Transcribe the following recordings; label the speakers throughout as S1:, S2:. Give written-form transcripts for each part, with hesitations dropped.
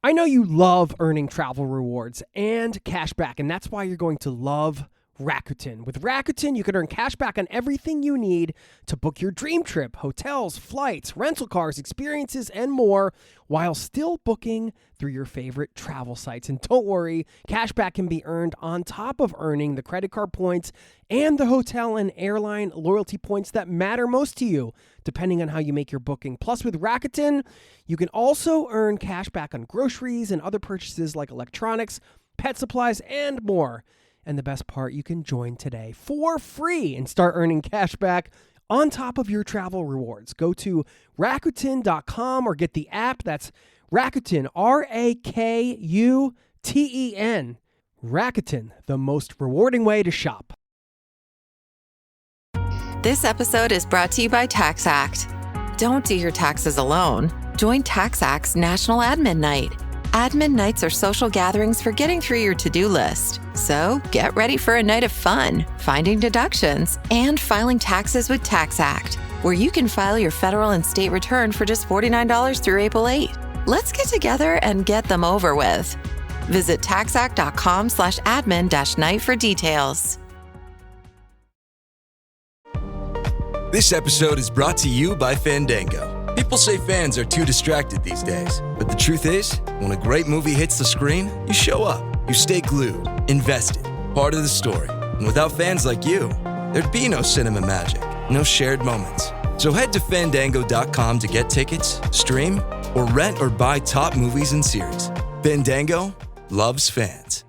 S1: I know you love earning travel rewards and cash back, and that's why you're going to love Rakuten. With Rakuten, you can earn cash back on everything you need to book your dream trip, hotels, flights, rental cars, experiences, and more, while still booking through your favorite travel sites. And don't worry, cash back can be earned on top of earning the credit card points and the hotel and airline loyalty points that matter most to you, depending on how you make your booking. Plus, with Rakuten, you can also earn cash back on groceries and other purchases like electronics, pet supplies, and more. And the best part, you can join today for free and start earning cash back on top of your travel rewards. Go to Rakuten.com or get the app. That's Rakuten, Rakuten. Rakuten, the most rewarding way to shop.
S2: This episode is brought to you by TaxAct. Don't do your taxes alone. Join TaxAct's National Admin Night. Admin nights are social gatherings for getting through your to-do list. So get ready for a night of fun, finding deductions, and filing taxes with TaxAct, where you can file your federal and state return for just $49 through April 8. Let's get together and get them over with. Visit taxact.com/admin-night for details.
S3: This episode is brought to you by Fandango. People say fans are too distracted these days, but the truth is, when a great movie hits the screen, you show up, you stay glued, invested, part of the story. And without fans like you, there'd be no cinema magic, no shared moments. So head to Fandango.com to get tickets, stream, or rent or buy top movies and series. Fandango loves fans.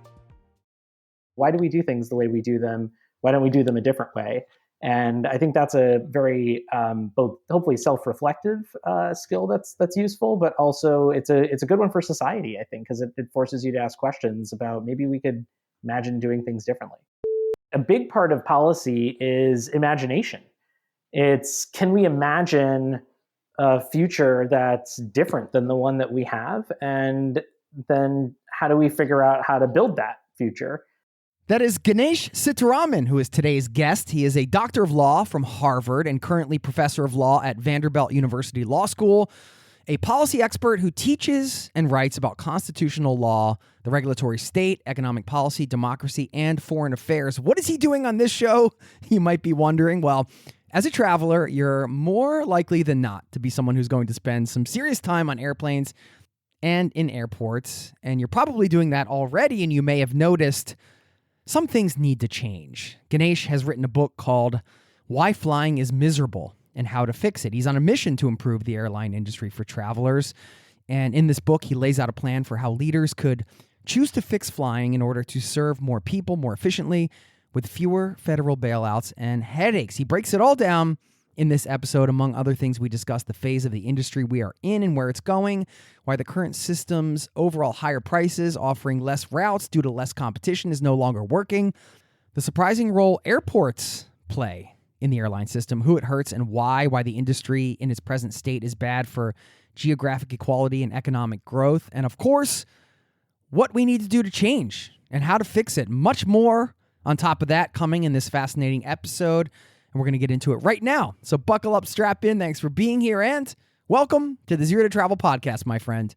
S4: Why do we do things the way we do them? Why don't we do them a different way? And I think that's a very both hopefully self-reflective skill that's useful, but also it's a good one for society, I think, because it forces you to ask questions about maybe we could imagine doing things differently. A big part of policy is imagination. It's, can we imagine a future that's different than the one that we have? And then how do we figure out how to build that future?
S1: That is Ganesh Sitaraman, who is today's guest. He is a doctor of law from Harvard and currently professor of law at Vanderbilt University Law School, a policy expert who teaches and writes about constitutional law, the regulatory state, economic policy, democracy, and foreign affairs. What is he doing on this show? You might be wondering. Well, as a traveler, you're more likely than not to be someone who's going to spend some serious time on airplanes and in airports, and you're probably doing that already, and you may have noticed some things need to change. Ganesh has written a book called Why Flying is Miserable and How to Fix It. He's on a mission to improve the airline industry for travelers. And in this book, he lays out a plan for how leaders could choose to fix flying in order to serve more people more efficiently with fewer federal bailouts and headaches. He breaks it all down in this episode. Among other things, we discuss the phase of the industry we are in and where it's going, why the current system's overall higher prices, offering less routes due to less competition, is no longer working, the surprising role airports play in the airline system, who it hurts and why the industry in its present state is bad for geographic equality and economic growth, and of course, what we need to do to change and how to fix it. Much more on top of that coming in this fascinating episode. And we're going to get into it right now. So buckle up, strap in. Thanks for being here, and welcome to the Zero to Travel podcast, my friend.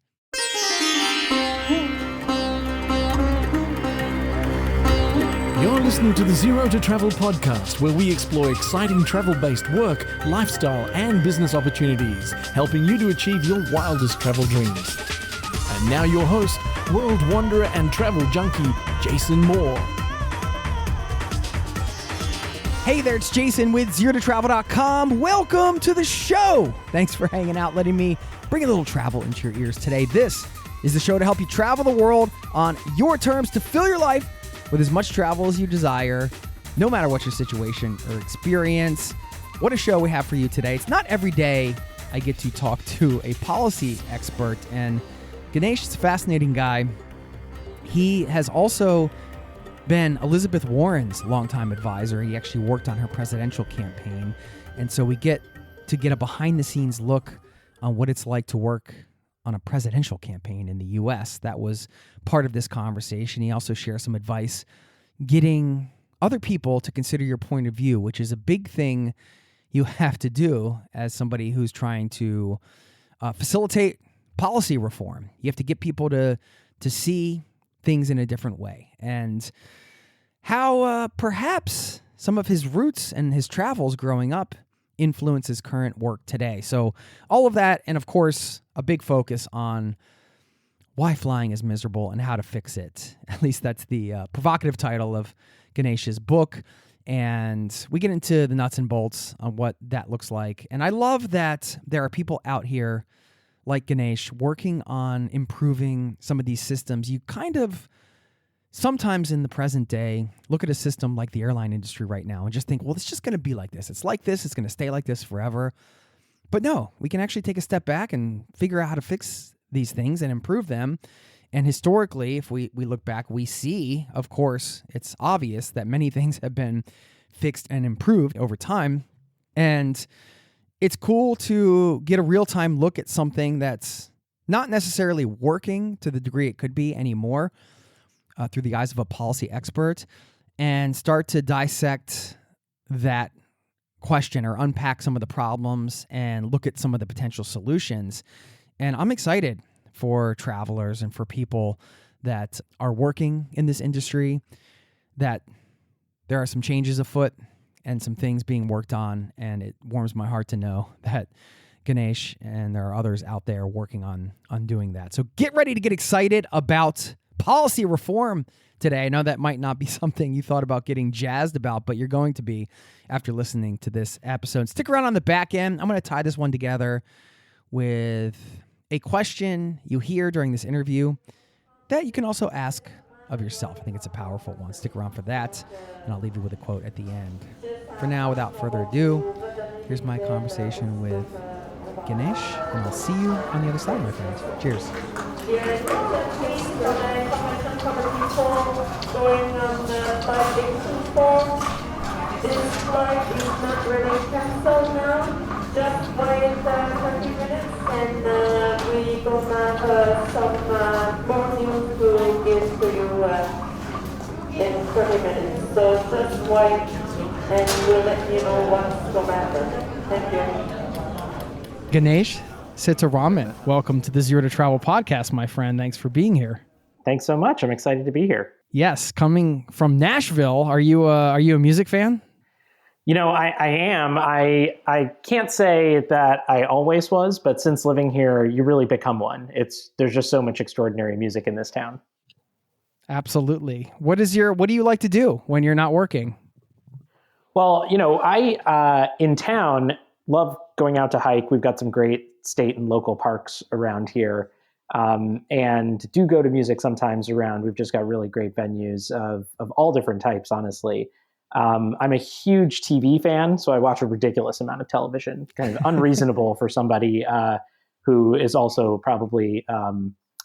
S5: You're listening to the Zero to Travel podcast, where we explore exciting travel-based work, lifestyle, and business opportunities, helping you to achieve your wildest travel dreams. And now your host, world wanderer and travel junkie, Jason Moore.
S1: Hey there, it's Jason with ZeroToTravel.com. Welcome to the show. Thanks for hanging out, letting me bring a little travel into your ears today. This is the show to help you travel the world on your terms to fill your life with as much travel as you desire, no matter what your situation or experience. What a show we have for you today. It's not every day I get to talk to a policy expert, and Ganesh is a fascinating guy. He has also been Elizabeth Warren's longtime advisor. He actually worked on her presidential campaign. And so we get a behind-the-scenes look on what it's like to work on a presidential campaign in the U.S. That was part of this conversation. He also shares some advice getting other people to consider your point of view, which is a big thing you have to do as somebody who's trying to facilitate policy reform. You have to get people to see things in a different way, and how perhaps some of his roots and his travels growing up influence his current work today. So all of that, and of course, a big focus on why flying is miserable and how to fix it. At least that's the provocative title of Ganesh's book. And we get into the nuts and bolts on what that looks like. And I love that there are people out here like Ganesh working on improving some of these systems. You kind of sometimes in the present day look at a system like the airline industry right now and just think, well, it's just going to be like this. It's like this. It's going to stay like this forever. But no, we can actually take a step back and figure out how to fix these things and improve them. And historically, if we look back, we see, of course, it's obvious that many things have been fixed and improved over time. And it's cool to get a real-time look at something that's not necessarily working to the degree it could be anymore through the eyes of a policy expert, and start to dissect that question or unpack some of the problems and look at some of the potential solutions. And I'm excited for travelers and for people that are working in this industry, that there are some changes afoot and some things being worked on. And it warms my heart to know that Ganesh and there are others out there working on doing that. So get ready to get excited about policy reform today. I know that might not be something you thought about getting jazzed about, but you're going to be after listening to this episode. Stick around on the back end. I'm going to tie this one together with a question you hear during this interview that you can also ask of yourself. I think it's a powerful one. Stick around for that, and I'll leave you with a quote at the end. For now, without further ado, here's my conversation with Ganesh, and I'll see you on the other side, my friends. Cheers.
S6: This flight is not really canceled now. Just wait 30 minutes and we gonna have some more news to give to you in 30 minutes. So just wait and we'll let you know what's going to happen. Thank you.
S1: Ganesh Sitaraman, welcome to the Zero to Travel podcast, my friend. Thanks for being here.
S4: Thanks so much. I'm excited to be here.
S1: Yes, coming from Nashville, are you a music fan?
S4: You know, I am. I can't say that I always was, but since living here, you really become one. There's just so much extraordinary music in this town.
S1: Absolutely. What do you like to do when you're not working?
S4: Well, you know, I in town love going out to hike. We've got some great state and local parks around here, and do go to music sometimes around. We've just got really great venues of all different types, honestly. I'm a huge TV fan, so I watch a ridiculous amount of television, kind of unreasonable for somebody who is also probably,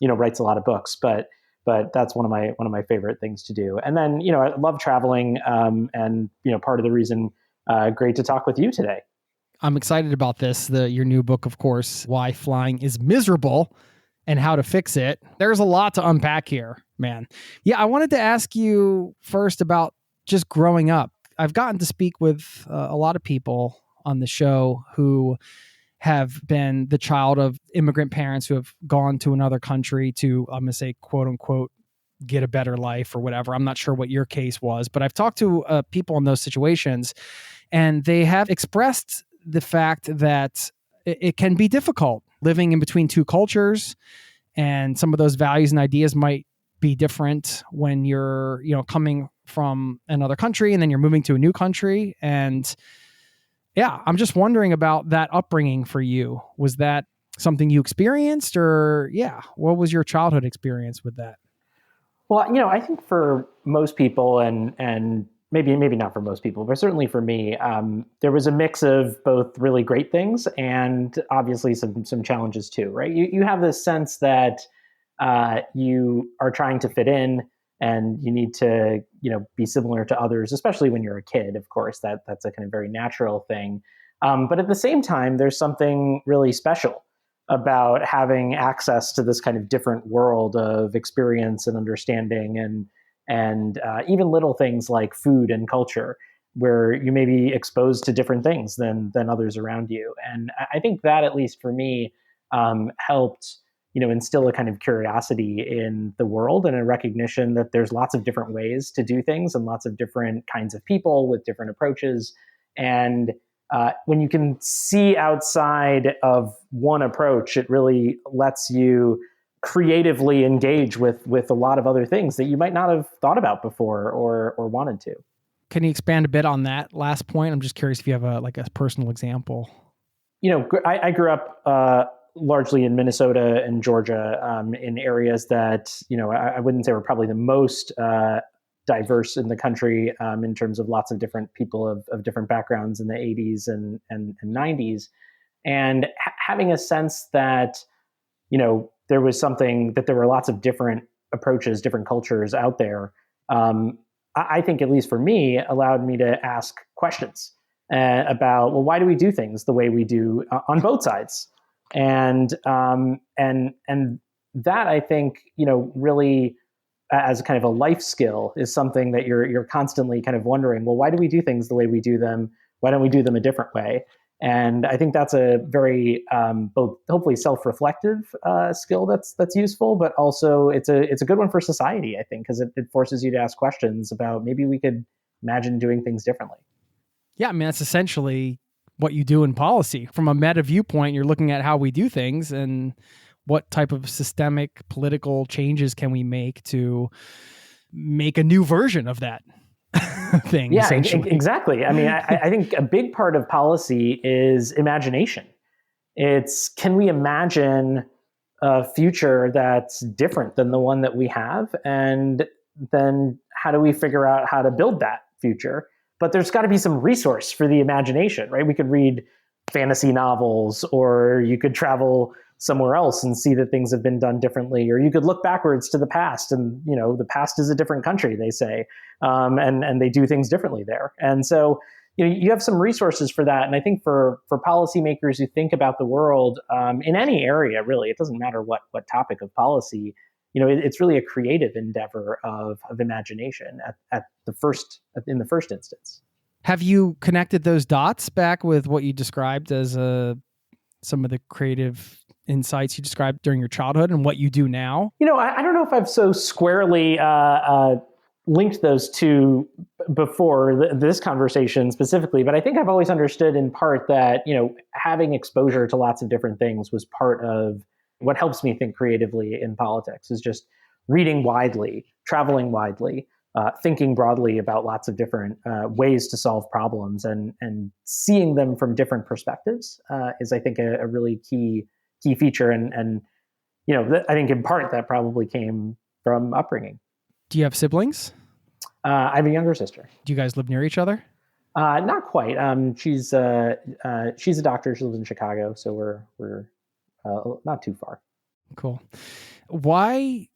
S4: writes a lot of books, but that's one of my favorite things to do. And then, you know, I love traveling, and, you know, part of the reason, great to talk with you today.
S1: I'm excited about this, your new book, of course, Why Flying is Miserable and How to Fix It. There's a lot to unpack here, man. Yeah, I wanted to ask you first about just growing up. I've gotten to speak with a lot of people on the show who have been the child of immigrant parents who have gone to another country to, I'm going to say, quote unquote, get a better life or whatever. I'm not sure what your case was, but I've talked to people in those situations, and they have expressed the fact that it can be difficult living in between two cultures, and some of those values and ideas might be different when you're, you know, coming from another country and then you're moving to a new country. And yeah, I'm just wondering about that upbringing for you. Was that something you experienced, or what was your childhood experience with that?
S4: Well, you know, I think for most people, and maybe not for most people, but certainly for me, there was a mix of both really great things and obviously some challenges too, right? You have this sense that you are trying to fit in, and you need to, you know, be similar to others, especially when you're a kid. Of course, that's a kind of very natural thing. But at the same time, there's something really special about having access to this kind of different world of experience and understanding, and even little things like food and culture, where you may be exposed to different things than others around you. And I think that, at least for me, helped instill a kind of curiosity in the world and a recognition that there's lots of different ways to do things and lots of different kinds of people with different approaches. And when you can see outside of one approach, it really lets you creatively engage with a lot of other things that you might not have thought about before or wanted to.
S1: Can you expand a bit on that last point? I'm just curious if you have a personal example.
S4: I grew up largely in Minnesota and Georgia, in areas that, I wouldn't say were probably the most diverse in the country, in terms of lots of different people of different backgrounds in the 80s and 90s. And having a sense that, there was something, that there were lots of different approaches, different cultures out there, I think, at least for me, allowed me to ask questions about, well, why do we do things the way we do on both sides? And that, I think, really, as a kind of a life skill, is something that you're constantly kind of wondering, well, why do we do things the way we do them? Why don't we do them a different way? And I think that's a very both hopefully self-reflective skill that's useful, but also it's a good one for society, I think, because it forces you to ask questions about maybe we could imagine doing things differently.
S1: Yeah, I mean, that's essentially what you do in policy. From a meta viewpoint, you're looking at how we do things and what type of systemic political changes can we make to make a new version of that thing.
S4: Yeah, exactly. I mean, I think a big part of policy is imagination. It's, can we imagine a future that's different than the one that we have? And then how do we figure out how to build that future? But there's got to be some resource for the imagination, right? We could read fantasy novels, or you could travel somewhere else and see that things have been done differently, or you could look backwards to the past, and the past is a different country, they say, and they do things differently there. And so you have some resources for that. And I think for policymakers who think about the world in any area, really, it doesn't matter what topic of policy, it's really a creative endeavor of imagination in the first instance.
S1: Have you connected those dots back with what you described as some of the creative insights you described during your childhood and what you do now?
S4: I don't know if I've so squarely linked those two before this conversation specifically, but I think I've always understood in part that, having exposure to lots of different things was part of what helps me think creatively in politics, is just reading widely, traveling widely, thinking broadly about lots of different ways to solve problems, and seeing them from different perspectives is, I think, a really key feature. And I think in part that probably came from upbringing.
S1: Do you have siblings?
S4: I have a younger sister.
S1: Do you guys live near each other?
S4: Not quite. She's a doctor. She lives in Chicago, so we're not too far.
S1: Cool. Why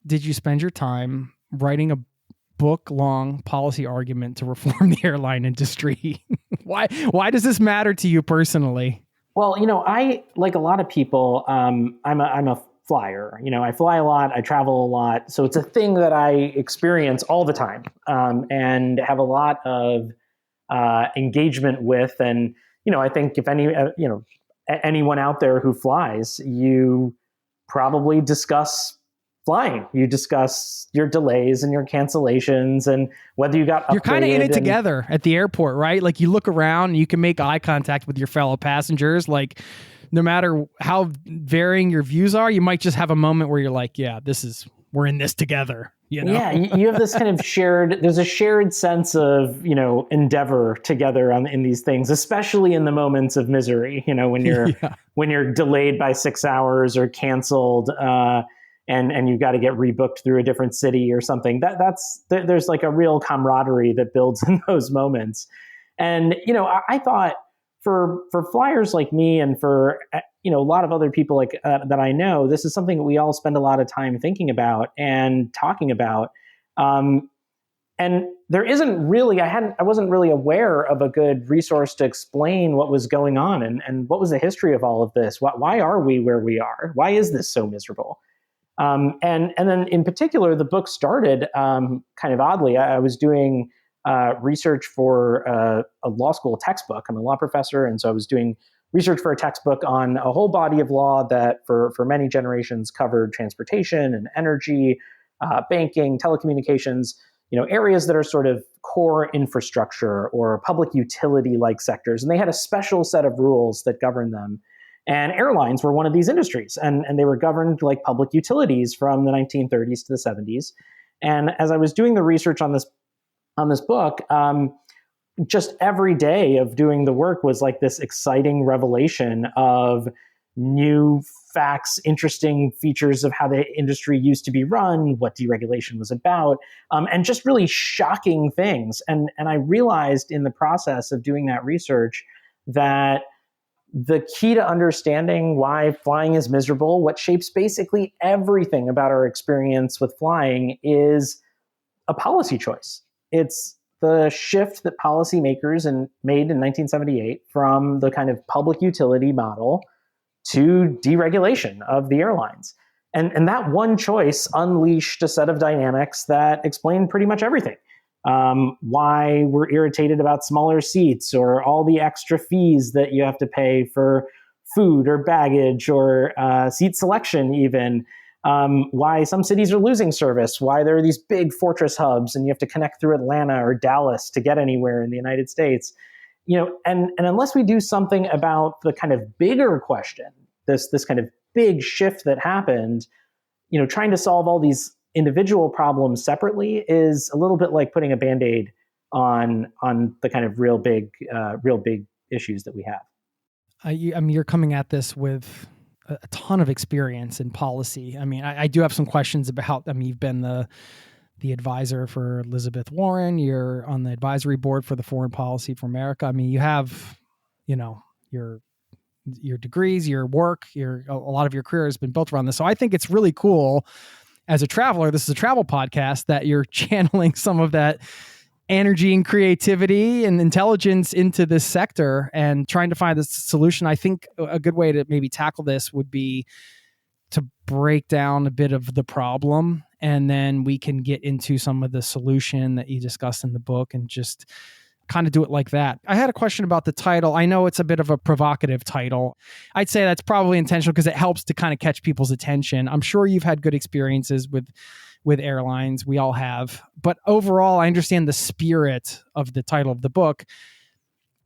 S1: did you spend your time writing a book-long policy argument to reform the airline industry? Why does this matter to you personally?
S4: Well, I, like a lot of people, I'm a flyer. I fly a lot, I travel a lot. So it's a thing that I experience all the time, and have a lot of engagement with. And, I think if anyone out there who flies, you probably discuss flying. You discuss your delays and your cancellations and whether you got upgraded.
S1: You're kind of in it together at the airport, right? Like, you look around and you can make eye contact with your fellow passengers. Like, no matter how varying your views are, you might just have a moment where you're like, yeah, we're in this together.
S4: Yeah, you have this kind of there's a shared sense of, endeavor together in these things, especially in the moments of misery, when you're delayed by 6 hours or canceled, and you've got to get rebooked through a different city or something. There's like a real camaraderie that builds in those moments. And, I thought for flyers like me, and for, a lot of other people that I know, this is something that we all spend a lot of time thinking about and talking about. And there isn't really, I wasn't really aware of a good resource to explain what was going on and what was the history of all of this. Why are we where we are? Why is this so miserable? And then in particular, the book started kind of oddly. I was doing research for a law school textbook. I'm a law professor, and so I was doing research for a textbook on a whole body of law that for many generations covered transportation and energy, banking, telecommunications, areas that are sort of core infrastructure or public utility-like sectors. And they had a special set of rules that governed them. And airlines were one of these industries, and they were governed like public utilities from the 1930s to the 70s. And as I was doing the research on this book, just every day of doing the work was like this exciting revelation of new facts, interesting features of how the industry used to be run, what deregulation was about, and just really shocking things. And I realized in the process of doing that research that the key to understanding why flying is miserable, what shapes basically everything about our experience with flying, is a policy choice. It's the shift that policymakers made in 1978 from the kind of public utility model to deregulation of the airlines. And that one choice unleashed a set of dynamics that explained pretty much everything. Why we're irritated about smaller seats, or all the extra fees that you have to pay for food or baggage or seat selection even. Why some cities are losing service, why there are these big fortress hubs and you have to connect through Atlanta or Dallas to get anywhere in the United States. And unless we do something about the kind of bigger question, this kind of big shift that happened, trying to solve all these individual problems separately is a little bit like putting a Band-Aid on the kind of real big issues that we have.
S1: You're coming at this with a ton of experience in policy. I do have some questions about, you've been the advisor for Elizabeth Warren. You're on the advisory board for the Foreign Policy for America. You have, your degrees, your work, a lot of your career has been built around this. So I think it's really cool as a traveler. This is a travel podcast that you're channeling some of that energy and creativity and intelligence into this sector and trying to find this solution. I think a good way to maybe tackle this would be to break down a bit of the problem, and then we can get into some of the solution that you discussed in the book and just kind of do it like that. I had a question about the title. I know it's a bit of a provocative title. I'd say that's probably intentional because it helps to kind of catch people's attention. I'm sure you've had good experiences with airlines. We all have. But overall, I understand the spirit of the title of the book.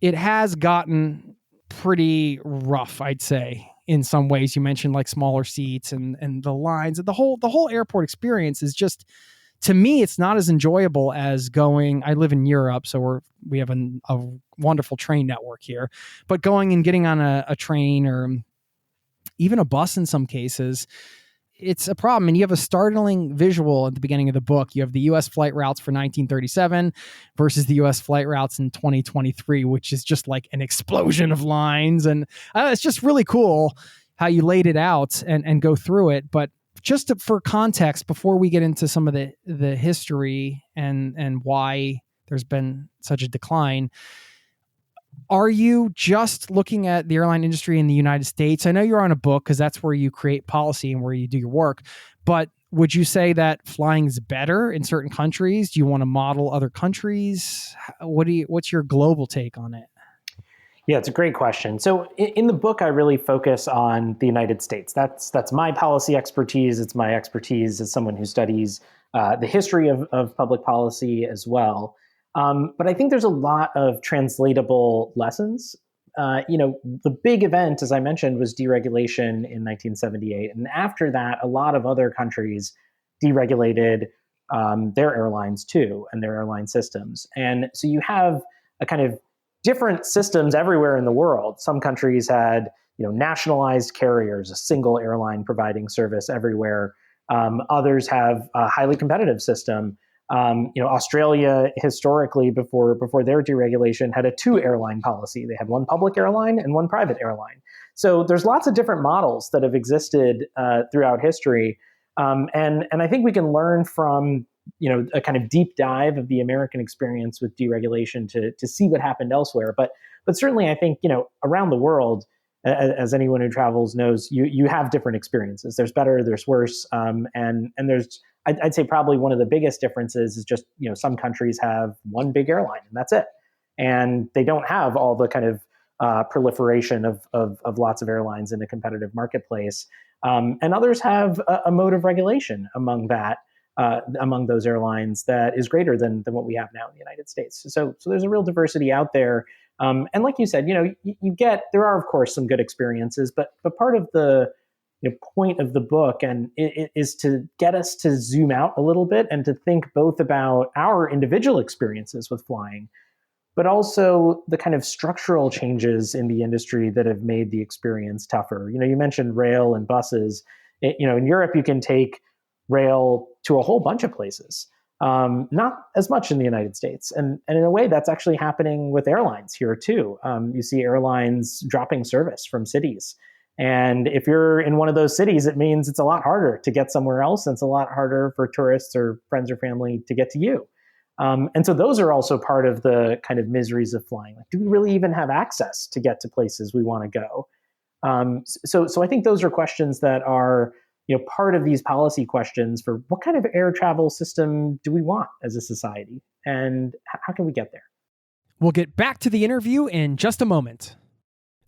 S1: It has gotten pretty rough, I'd say, in some ways. You mentioned like smaller seats and the lines. The whole airport experience is just, to me, it's not as enjoyable as going. I live in Europe, so we have a wonderful train network here. But going and getting on a train or even a bus in some cases, it's a problem. And you have a startling visual at the beginning of the book. You have the U.S. flight routes for 1937 versus the U.S. flight routes in 2023, which is just like an explosion of lines. And it's just really cool how you laid it out and go through it. But just for context, before we get into some of the history and why there's been such a decline, are you just looking at the airline industry in the United States? I know you're on a book because that's where you create policy and where you do your work, but would you say that flying is better in certain countries? Do you want to model other countries? What's your global take on it?
S4: Yeah, it's a great question. So in the book, I really focus on the United States. That's my policy expertise. It's my expertise as someone who studies the history of public policy as well. But I think there's a lot of translatable lessons. The big event, as I mentioned, was deregulation in 1978. And after that, a lot of other countries deregulated their airlines too, and their airline systems. And so you have a kind of different systems everywhere in the world. Some countries had, nationalized carriers, a single airline providing service everywhere. Others have a highly competitive system. Australia historically, before their deregulation, had a 2-airline policy. They had one public airline and one private airline. So there's lots of different models that have existed throughout history. And I think we can learn from a kind of deep dive of the American experience with deregulation to see what happened elsewhere. But certainly I think, around the world, as anyone who travels knows, you have different experiences. There's better, there's worse. And there's, I'd say probably one of the biggest differences is just, some countries have one big airline and that's it. And they don't have all the kind of proliferation of lots of airlines in a competitive marketplace. And others have a mode of regulation among those airlines that is greater than what we have now in the United States. So there's a real diversity out there. And like you said, there are, of course, some good experiences, but part of the point of the book and it is to get us to zoom out a little bit and to think both about our individual experiences with flying, but also the kind of structural changes in the industry that have made the experience tougher. You mentioned rail and buses. In Europe, you can take rail to a whole bunch of places, not as much in the United States. And in a way, that's actually happening with airlines here too. You see airlines dropping service from cities. And if you're in one of those cities, it means it's a lot harder to get somewhere else. And it's a lot harder for tourists or friends or family to get to you. And so those are also part of the kind of miseries of flying. Like, do we really even have access to get to places we want to go? So I think those are questions that are part of these policy questions for what kind of air travel system do we want as a society? And how can we get there?
S1: We'll get back to the interview in just a moment.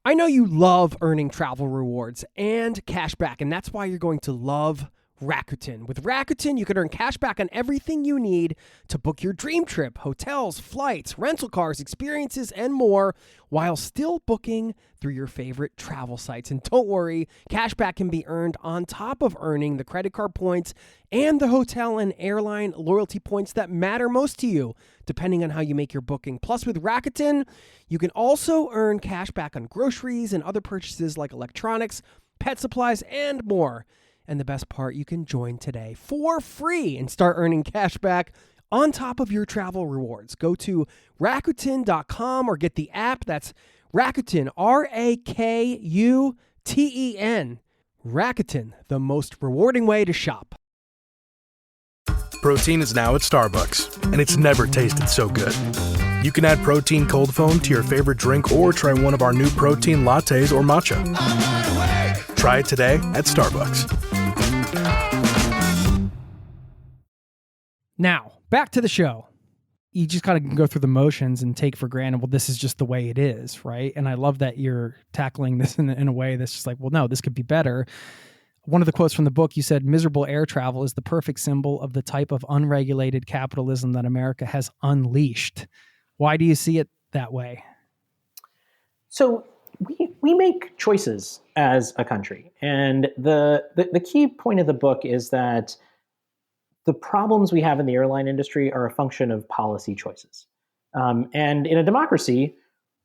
S1: I know you love earning travel rewards and cash back, and that's why you're going to love Rakuten. With Rakuten, you can earn cash back on everything you need to book your dream trip, hotels, flights, rental cars, experiences, and more, while still booking through your favorite travel sites. And don't worry, cash back can be earned on top of earning the credit card points and the hotel and airline loyalty points that matter most to you, depending on how you make your booking. Plus, with Rakuten, you can also earn cash back on groceries and other purchases like electronics, pet supplies, and more. And the best part, you can join today for free and start earning cash back on top of your travel rewards. Go to Rakuten.com or get the app. That's Rakuten, Rakuten. Rakuten, the most rewarding way to shop.
S7: Protein is now at Starbucks, and it's never tasted so good. You can add protein cold foam to your favorite drink or try one of our new protein lattes or matcha. Try it today at Starbucks.
S1: Now, back to the show. You just kind of go through the motions and take for granted, well, this is just the way it is, right? And I love that you're tackling this in a way that's just like, well, no, this could be better. One of the quotes from the book, you said, miserable air travel is the perfect symbol of the type of unregulated capitalism that America has unleashed. Why do you see it that way?
S4: So we make choices as a country. And the key point of the book is that the problems we have in the airline industry are a function of policy choices. And in a democracy,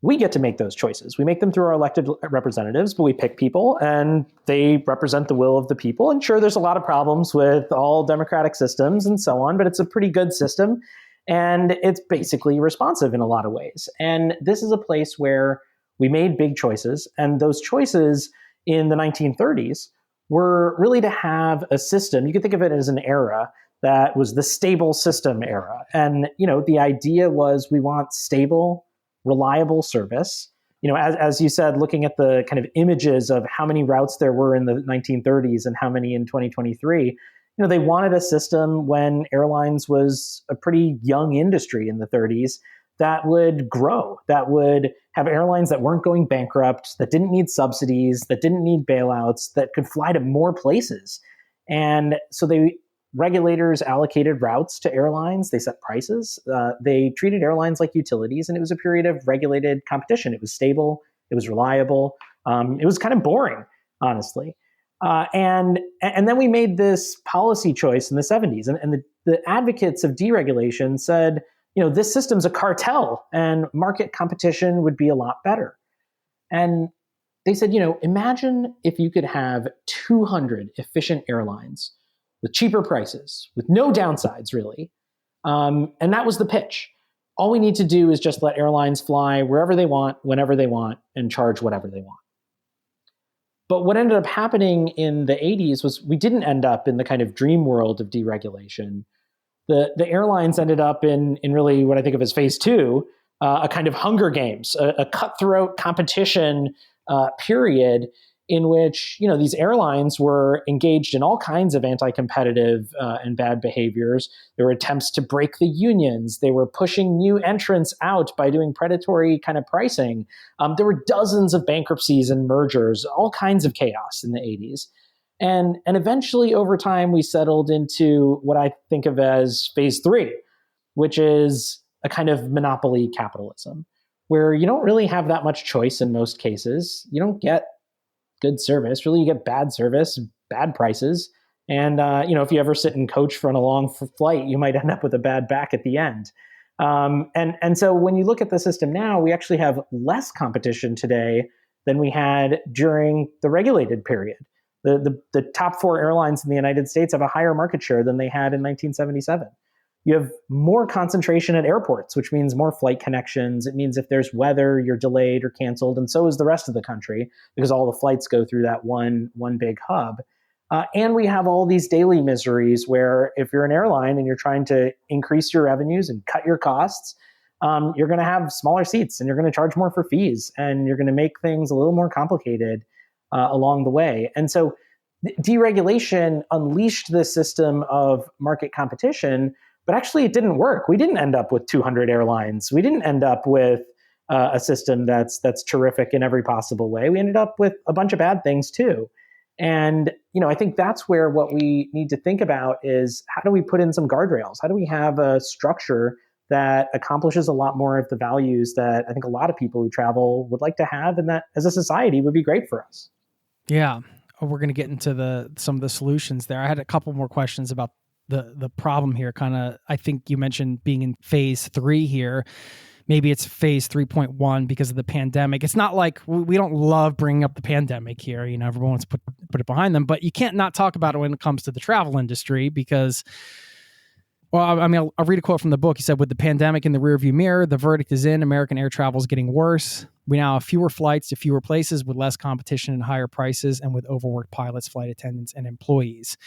S4: we get to make those choices. We make them through our elected representatives, but we pick people and they represent the will of the people. And sure, there's a lot of problems with all democratic systems and so on, but it's a pretty good system. And it's basically responsive in a lot of ways. And this is a place where we made big choices. And those choices in the 1930s were really to have a system. You could think of it as an era that was the stable system era. And, the idea was we want stable, reliable service. As you said, looking at the kind of images of how many routes there were in the 1930s and how many in 2023, they wanted a system when airlines was a pretty young industry in the 30s that would grow, that would have airlines that weren't going bankrupt, that didn't need subsidies, that didn't need bailouts, that could fly to more places. And so regulators allocated routes to airlines. They set prices. They treated airlines like utilities, and it was a period of regulated competition. It was stable. It was reliable. It was kind of boring, honestly. And then we made this policy choice in the 70s. And the advocates of deregulation said, this system's a cartel and market competition would be a lot better. And they said, imagine if you could have 200 efficient airlines with cheaper prices, with no downsides, really. And that was the pitch. All we need to do is just let airlines fly wherever they want, whenever they want, and charge whatever they want. But what ended up happening in the 80s was we didn't end up in the kind of dream world of deregulation. The airlines ended up in really what I think of as phase two, a kind of Hunger Games, a cutthroat competition period in which, these airlines were engaged in all kinds of anti-competitive and bad behaviors. There were attempts to break the unions. They were pushing new entrants out by doing predatory kind of pricing. There were dozens of bankruptcies and mergers, all kinds of chaos in the 80s. And eventually, over time, we settled into what I think of as phase 3, which is a kind of monopoly capitalism, where you don't really have that much choice in most cases. You don't get good service. Really, you get bad service, bad prices. And, if you ever sit in coach for a long flight, you might end up with a bad back at the end. And so when you look at the system now, we actually have less competition today than we had during the regulated period. The top 4 airlines in the United States have a higher market share than they had in 1977. You have more concentration at airports, which means more flight connections. It means if there's weather, you're delayed or canceled, and so is the rest of the country because all the flights go through that one big hub. And we have all these daily miseries where if you're an airline and you're trying to increase your revenues and cut your costs, you're going to have smaller seats and you're going to charge more for fees and you're going to make things a little more complicated along the way. And so deregulation unleashed this system of market competition. But actually, it didn't work. We didn't end up with 200 airlines. We didn't end up with a system that's terrific in every possible way. We ended up with a bunch of bad things too. And I think that's where what we need to think about is how do we put in some guardrails? How do we have a structure that accomplishes a lot more of the values that I think a lot of people who travel would like to have, and that as a society would be great for us?
S1: Yeah, we're going to get into some of the solutions there. I had a couple more questions about the problem here. Kind of, I think you mentioned being in phase 3 here. Maybe it's phase 3.1 because of the pandemic. It's not like we don't love bringing up the pandemic here. Everyone wants to put it behind them, but you can't not talk about it when it comes to the travel industry because, well, I mean, I'll read a quote from the book. He said, with the pandemic in the rearview mirror, the verdict is in. American air travel is getting worse. We now have fewer flights to fewer places with less competition and higher prices and with overworked pilots, flight attendants, and employees.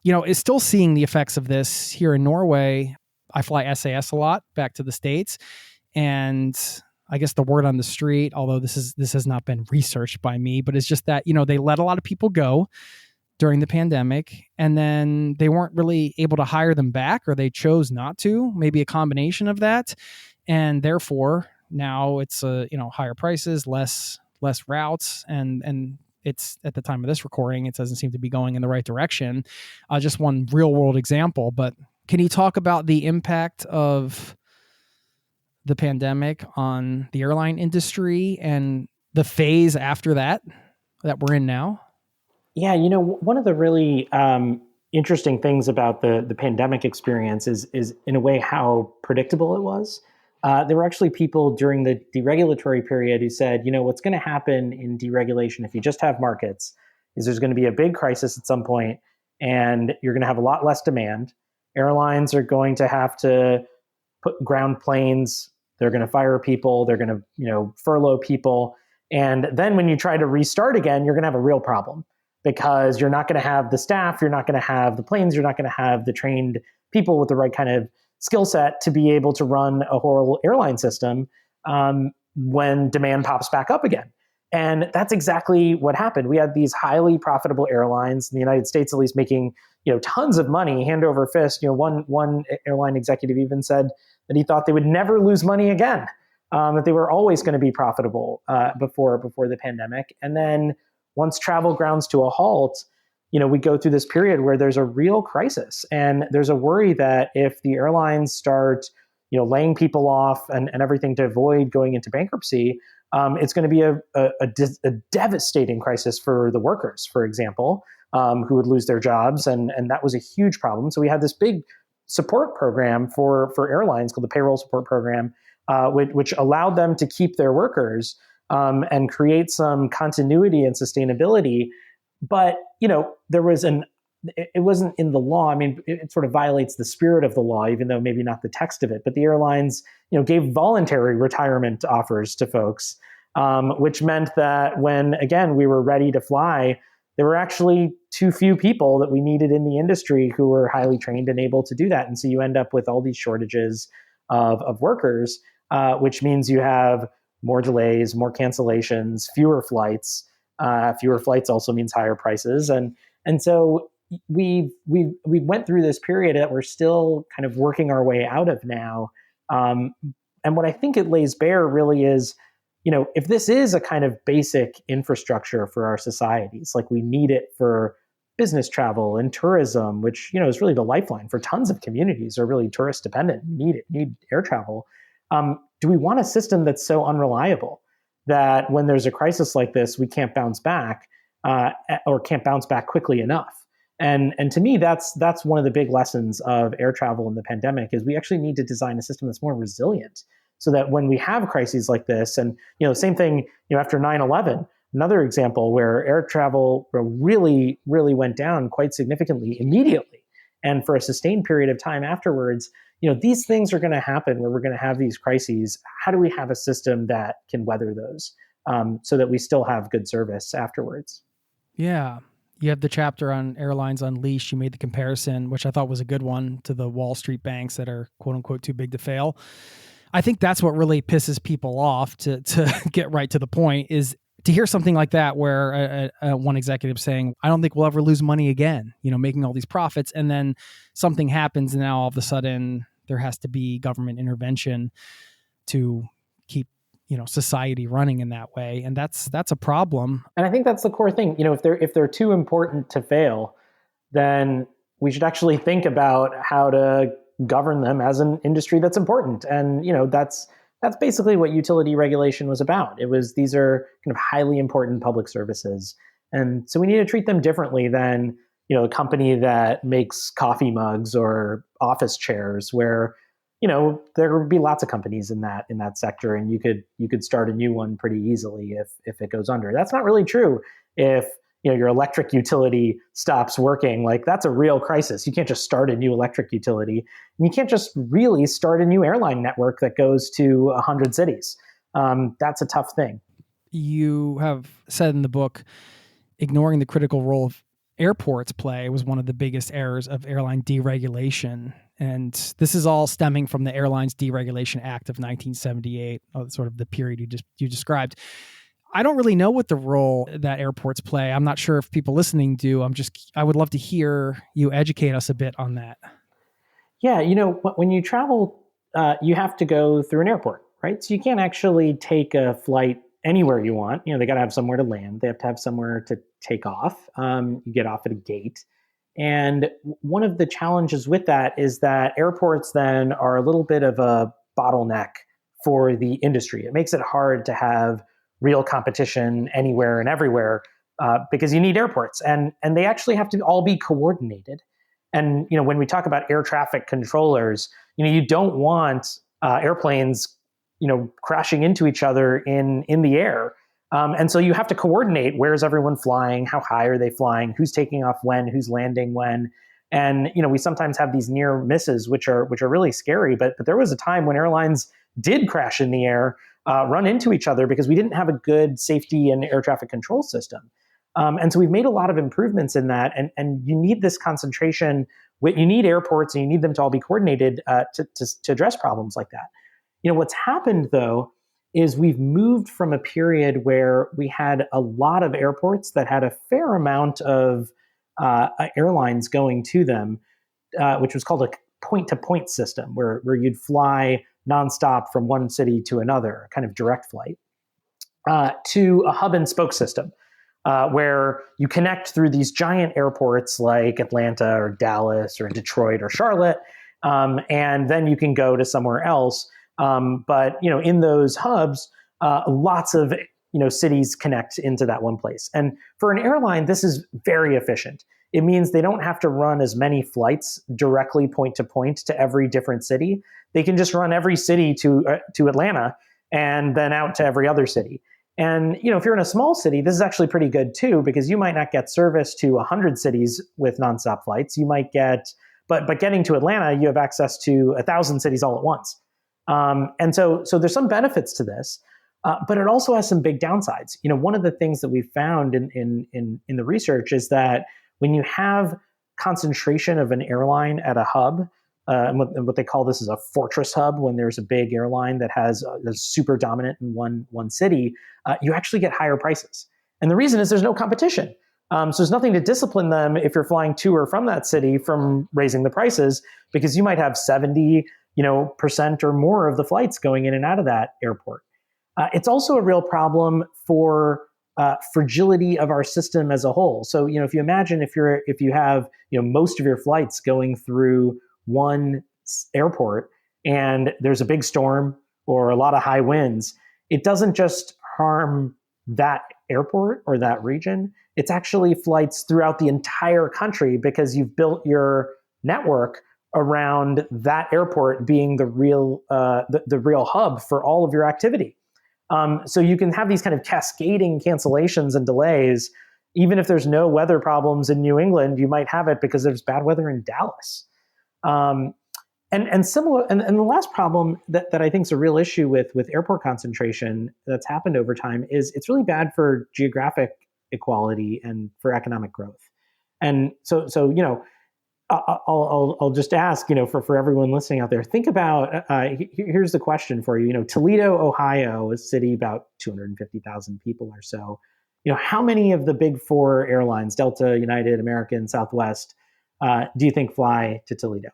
S1: Is still seeing the effects of this here in Norway. I fly SAS a lot back to the States. And I guess the word on the street, although this has not been researched by me, but it's just that, they let a lot of people go during the pandemic and then they weren't really able to hire them back, or they chose not to, maybe a combination of that. And therefore now it's higher prices, less routes, and it's at the time of this recording, it doesn't seem to be going in the right direction. Just one real world example, but can you talk about the impact of the pandemic on the airline industry and the phase after that we're in now?
S4: Yeah, one of the really interesting things about the pandemic experience is in a way how predictable it was. There were actually people during the deregulatory period who said, what's going to happen in deregulation if you just have markets is there's going to be a big crisis at some point and you're going to have a lot less demand. Airlines are going to have to put ground planes. They're going to fire people. They're going to, furlough people. And then when you try to restart again, you're going to have a real problem because you're not going to have the staff. You're not going to have the planes. You're not going to have the trained people with the right kind of skill set to be able to run a whole airline system when demand pops back up again. And that's exactly what happened. We had these highly profitable airlines in the United States, at least making tons of money, hand over fist. One airline executive even said that he thought they would never lose money again, that they were always going to be profitable before the pandemic. And then once travel grounds to a halt, we go through this period where there's a real crisis, and there's a worry that if the airlines start, laying people off and everything to avoid going into bankruptcy, it's going to be a devastating crisis for the workers, for example, who would lose their jobs, and that was a huge problem. So we had this big support program for airlines called the Payroll Support Program, which allowed them to keep their workers and create some continuity and sustainability. But, there was it wasn't in the law. I mean, it sort of violates the spirit of the law, even though maybe not the text of it. But the airlines, gave voluntary retirement offers to folks, which meant that when, again, we were ready to fly, there were actually too few people that we needed in the industry who were highly trained and able to do that. And so you end up with all these shortages of workers, which means you have more delays, more cancellations, fewer flights. Fewer flights also means higher prices. And so we went through this period that we're still kind of working our way out of now. And what I think it lays bare really is, if this is a kind of basic infrastructure for our societies, like we need it for business travel and tourism, which, is really the lifeline for tons of communities are really tourist dependent, need air travel. Do we want a system that's so unreliable that when there's a crisis like this, we can't bounce back or can't bounce back quickly enough? And to me, that's one of the big lessons of air travel in the pandemic is we actually need to design a system that's more resilient so that when we have crises like this, and same thing, after 9/11, another example where air travel really, really went down quite significantly immediately, and for a sustained period of time afterwards. These things are going to happen where we're going to have these crises. How do we have a system that can weather those so that we still have good service afterwards?
S1: Yeah. You have the chapter on Airlines Unleashed. You made the comparison, which I thought was a good one, to the Wall Street banks that are quote unquote too big to fail. I think that's what really pisses people off, to get right to the point, is to hear something like that where one executive saying, I don't think we'll ever lose money again, making all these profits. And then something happens and now all of a sudden there has to be government intervention to keep, society running in that way. And that's a problem.
S4: And I think that's the core thing. If they're too important to fail, then we should actually think about how to govern them as an industry that's important. And, that's basically what utility regulation was about. These are kind of highly important public services. And so we need to treat them differently than, a company that makes coffee mugs or office chairs where, there would be lots of companies in that sector, and you could start a new one pretty easily if it goes under. That's not really true if your electric utility stops working. Like, that's a real crisis. You can't just start a new electric utility, and you can't just really start a new airline network that goes to 100 cities. That's a tough thing.
S1: You have said in the book, ignoring the critical role of airports play was one of the biggest errors of airline deregulation. And this is all stemming from the Airlines Deregulation Act of 1978, sort of the period you described. I don't really know what the role that airports play. I'm not sure if people listening do. I would love to hear you educate us a bit on that.
S4: Yeah, when you travel, you have to go through an airport, right? So you can't actually take a flight anywhere you want. They got to have somewhere to land. They have to have somewhere to take off. You get off at a gate. And one of the challenges with that is that airports then are a little bit of a bottleneck for the industry. It makes it hard to have real competition anywhere and everywhere because you need airports, and they actually have to all be coordinated. And when we talk about air traffic controllers, you don't want airplanes crashing into each other in the air. And so you have to coordinate, where's everyone flying, how high are they flying, who's taking off when, who's landing when. And we sometimes have these near misses, which are really scary. But there was a time when airlines did crash in the air, run into each other because we didn't have a good safety and air traffic control system. And so we've made a lot of improvements in that. And you need this concentration. You need airports, and you need them to all be coordinated to address problems like that. What's happened, though, is we've moved from a period where we had a lot of airports that had a fair amount of airlines going to them, which was called a point-to-point system, where you'd fly nonstop from one city to another, kind of direct flight, to a hub and spoke system, where you connect through these giant airports like Atlanta or Dallas or Detroit or Charlotte, and then you can go to somewhere else. But in those hubs, lots of cities connect into that one place. And for an airline, this is very efficient. It means they don't have to run as many flights directly point to point to every different city. They can just run every city to Atlanta and then out to every other city. And if you're in a small city, this is actually pretty good too, because you might not get service to 100 cities with nonstop flights. You might get, but getting to Atlanta, you have access to 1,000 cities all at once. And so there's some benefits to this, but it also has some big downsides. One of the things that we've found in the research is that when you have concentration of an airline at a hub, and what they call this is a fortress hub, when there's a big airline that has that's super dominant in one city, you actually get higher prices. And the reason is there's no competition. So there's nothing to discipline them if you're flying to or from that city from raising the prices, because you might have 70% or more of the flights going in and out of that airport. It's also a real problem for fragility of our system as a whole. So, if you imagine if you have most of your flights going through one airport and there's a big storm or a lot of high winds, it doesn't just harm that airport or that region. It's actually flights throughout the entire country, because you've built your network around that airport being the real hub for all of your activity. So you can have these kind of cascading cancellations and delays. Even if there's no weather problems in New England, you might have it because there's bad weather in Dallas. And similar, and the last problem that I think is a real issue with airport concentration that's happened over time is it's really bad for geographic equality and for economic growth. And so I'll just ask, for everyone listening out there, think about, here's the question for you. Toledo, Ohio, a city about 250,000 people or so. How many of the big four airlines, Delta, United, American, Southwest, do you think fly to Toledo?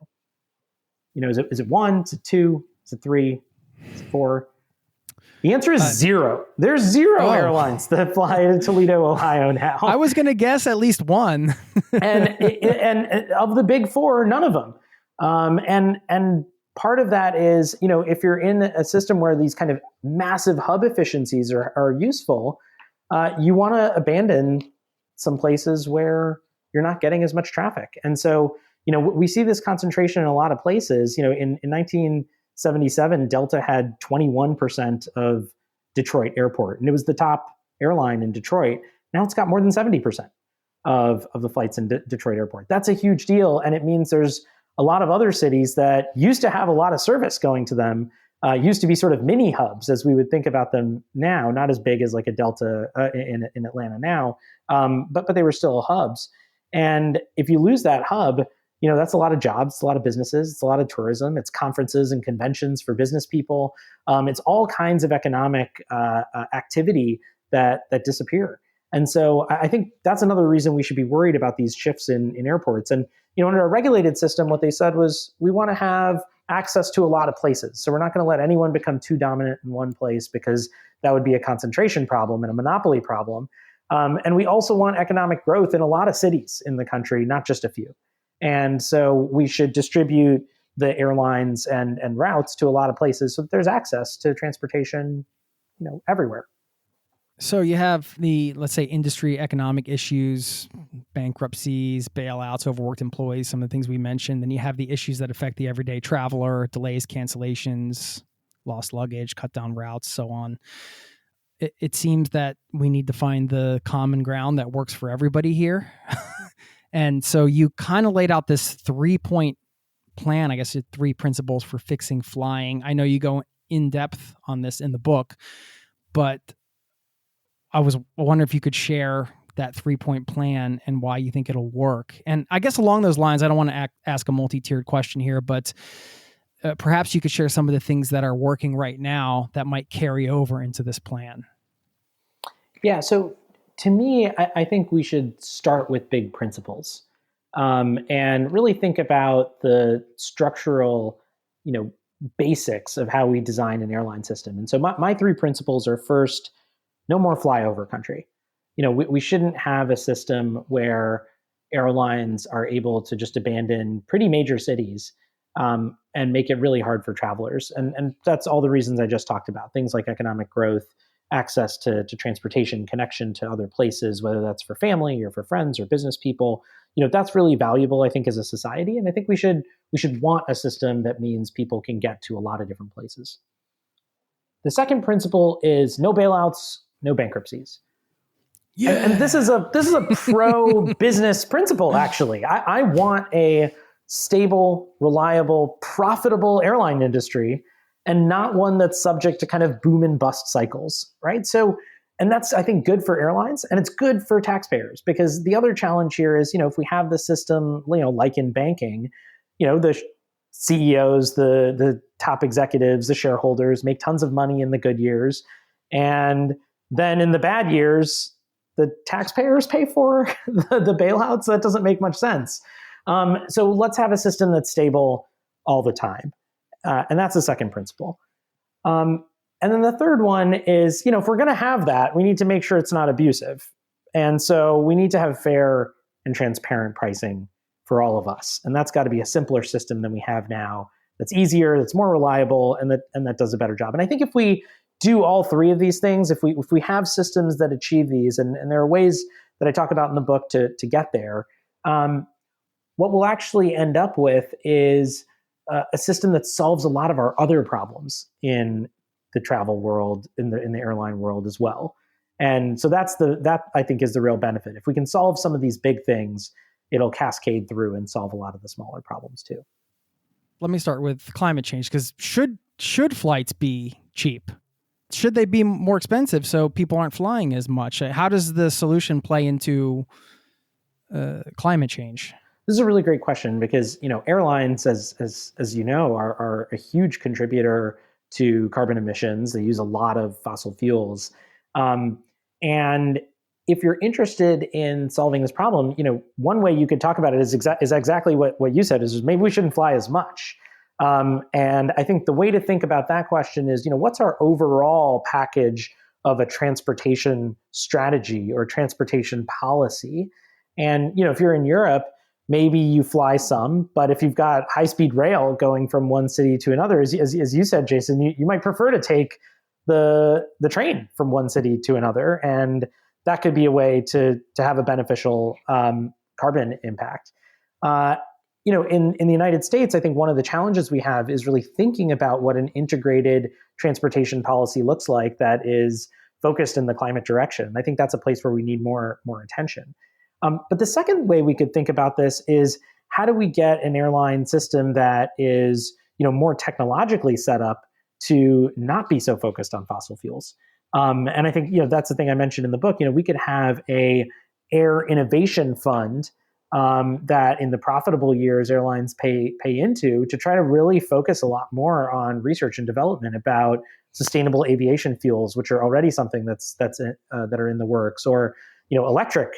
S4: Is it one? Is it two? Is it three? Is it four? The answer is zero. There's zero airlines that fly to Toledo, Ohio now.
S1: I was going to guess at least one.
S4: and of the big four, none of them. And part of that is, if you're in a system where these kind of massive hub efficiencies are useful, you want to abandon some places where you're not getting as much traffic. And so, we see this concentration in a lot of places. In 1977, Delta had 21% of Detroit Airport, and it was the top airline in Detroit. Now it's got more than 70% of the flights in Detroit Airport. That's a huge deal, and it means there's a lot of other cities that used to have a lot of service going to them, used to be sort of mini hubs as we would think about them now, not as big as like a Delta in Atlanta now, but they were still hubs. And if you lose that hub, that's a lot of jobs, it's a lot of businesses, it's a lot of tourism, it's conferences and conventions for business people. It's all kinds of economic activity that disappear. And so I think that's another reason we should be worried about these shifts in airports. And, under a regulated system, what they said was, we want to have access to a lot of places. So we're not going to let anyone become too dominant in one place, because that would be a concentration problem and a monopoly problem. And we also want economic growth in a lot of cities in the country, not just a few. And so we should distribute the airlines and routes to a lot of places so that there's access to transportation, everywhere.
S1: So you have the, let's say, industry economic issues, bankruptcies, bailouts, overworked employees, some of the things we mentioned. Then you have the issues that affect the everyday traveler, delays, cancellations, lost luggage, cut down routes, so on. It seems that we need to find the common ground that works for everybody here. And so you kind of laid out this 3-point plan, I guess 3 principles for fixing flying. I know you go in depth on this in the book, but I wonder if you could share that 3-point plan and why you think it'll work. And I guess along those lines, I don't want to ask a multi-tiered question here, but perhaps you could share some of the things that are working right now that might carry over into this plan.
S4: Yeah, so to me, I think we should start with big principles and really think about the structural, basics of how we design an airline system. And so my 3 principles are: first, no more flyover country. We shouldn't have a system where airlines are able to just abandon pretty major cities and make it really hard for travelers. And that's all the reasons I just talked about. Things like economic growth, access to transportation, connection to other places, whether that's for family or for friends or business people. That's really valuable, I think, as a society. And I think we should want a system that means people can get to a lot of different places. The second principle is no bailouts, no bankruptcies. Yeah. And this is a pro-business principle, actually. I want a stable, reliable, profitable airline industry, and not one that's subject to kind of boom and bust cycles, right? So, and that's, I think, good for airlines, and it's good for taxpayers, because the other challenge here is, if we have the system, like in banking, the CEOs, the top executives, the shareholders make tons of money in the good years, and then in the bad years, the taxpayers pay for the bailouts? That doesn't make much sense. So let's have a system that's stable all the time. And that's the second principle. And then the third one is, if we're going to have that, we need to make sure it's not abusive. And so we need to have fair and transparent pricing for all of us. And that's got to be a simpler system than we have now. That's easier, that's more reliable, and that does a better job. And I think if we do all three of these things, if we have systems that achieve these, and there are ways that I talk about in the book to get there, what we'll actually end up with is a system that solves a lot of our other problems in the travel world, in the airline world as well. And so that I think is the real benefit. If we can solve some of these big things, it'll cascade through and solve a lot of the smaller problems too.
S1: Let me start with climate change, because should flights be cheap? Should they be more expensive so people aren't flying as much? How does the solution play into climate change?
S4: This is a really great question because, airlines, as you know, are a huge contributor to carbon emissions. They use a lot of fossil fuels. And if you're interested in solving this problem, one way you could talk about it is exactly what you said, is maybe we shouldn't fly as much. And I think the way to think about that question is, what's our overall package of a transportation strategy or transportation policy? And, if you're in Europe, maybe you fly some, but if you've got high-speed rail going from one city to another, as you said, Jason, you might prefer to take the train from one city to another, and that could be a way to have a beneficial carbon impact. In the United States, I think one of the challenges we have is really thinking about what an integrated transportation policy looks like that is focused in the climate direction. I think that's a place where we need more attention. But the second way we could think about this is, how do we get an airline system that is, more technologically set up to not be so focused on fossil fuels? And I think, that's the thing I mentioned in the book. We could have a air innovation fund that in the profitable years airlines pay into to try to really focus a lot more on research and development about sustainable aviation fuels, which are already something that are in the works, or electric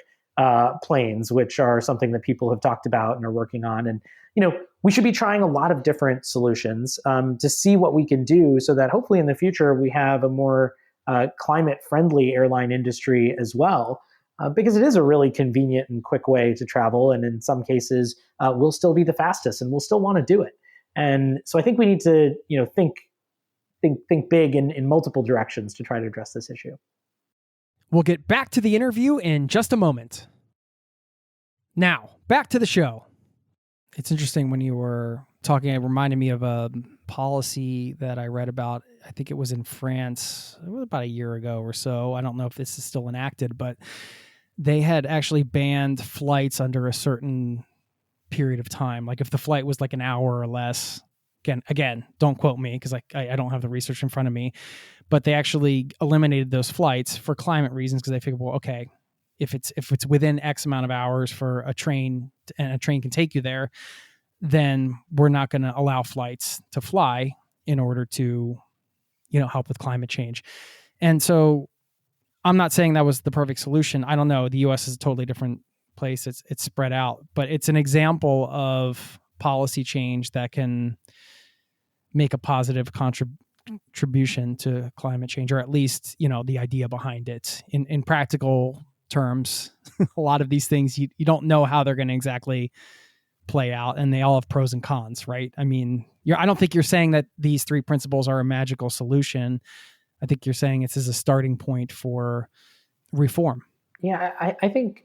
S4: planes, which are something that people have talked about and are working on. And we should be trying a lot of different solutions to see what we can do, so that hopefully in the future we have a more climate-friendly airline industry as well. Because it is a really convenient and quick way to travel, and in some cases, we'll still be the fastest, and we'll still want to do it. And so I think we need to, think big in multiple directions to try to address this issue.
S1: We'll get back to the interview in just a moment. Now, back to the show. It's interesting when you were talking, it reminded me of a policy that I read about. I think it was in France. It was about a year ago or so. I don't know if this is still enacted, but they had actually banned flights under a certain period of time. Like if the flight was like an hour or less, again, don't quote me because I don't have the research in front of me, but they actually eliminated those flights for climate reasons, because they figured, well, okay, if it's within X amount of hours for a train, and a train can take you there, then we're not going to allow flights to fly in order to, help with climate change. And so I'm not saying that was the perfect solution. I don't know. The US is a totally different place. It's spread out, but it's an example of policy change that can make a positive contribution to climate change, or at least, the idea behind it. In practical terms, a lot of these things, you don't know how they're going to exactly play out, and they all have pros and cons, right? I mean, I don't think you're saying that these three principles are a magical solution. I think you're saying this is a starting point for reform.
S4: Yeah, I think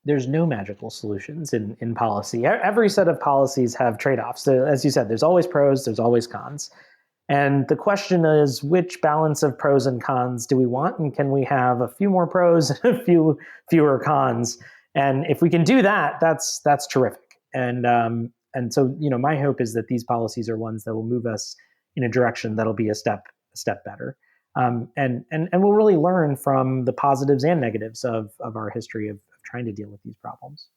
S4: there's no magical solutions in policy. Every set of policies have trade-offs. So, as you said, there's always pros, there's always cons. And the question is, which balance of pros and cons do we want? And can we have a few more pros and a few fewer cons? And if we can do that, that's terrific. And so, my hope is that these policies are ones that will move us in a direction that'll be a step better. And we'll really learn from the positives and negatives of our history of trying to deal with these problems.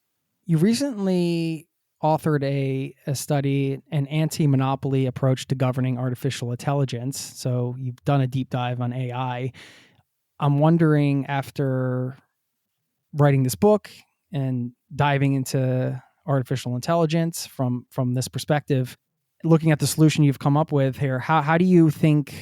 S1: You recently authored a study, an anti-monopoly approach to governing artificial intelligence. So you've done a deep dive on AI. I'm wondering, after writing this book and diving into artificial intelligence from this perspective, looking at the solution you've come up with here, how do you think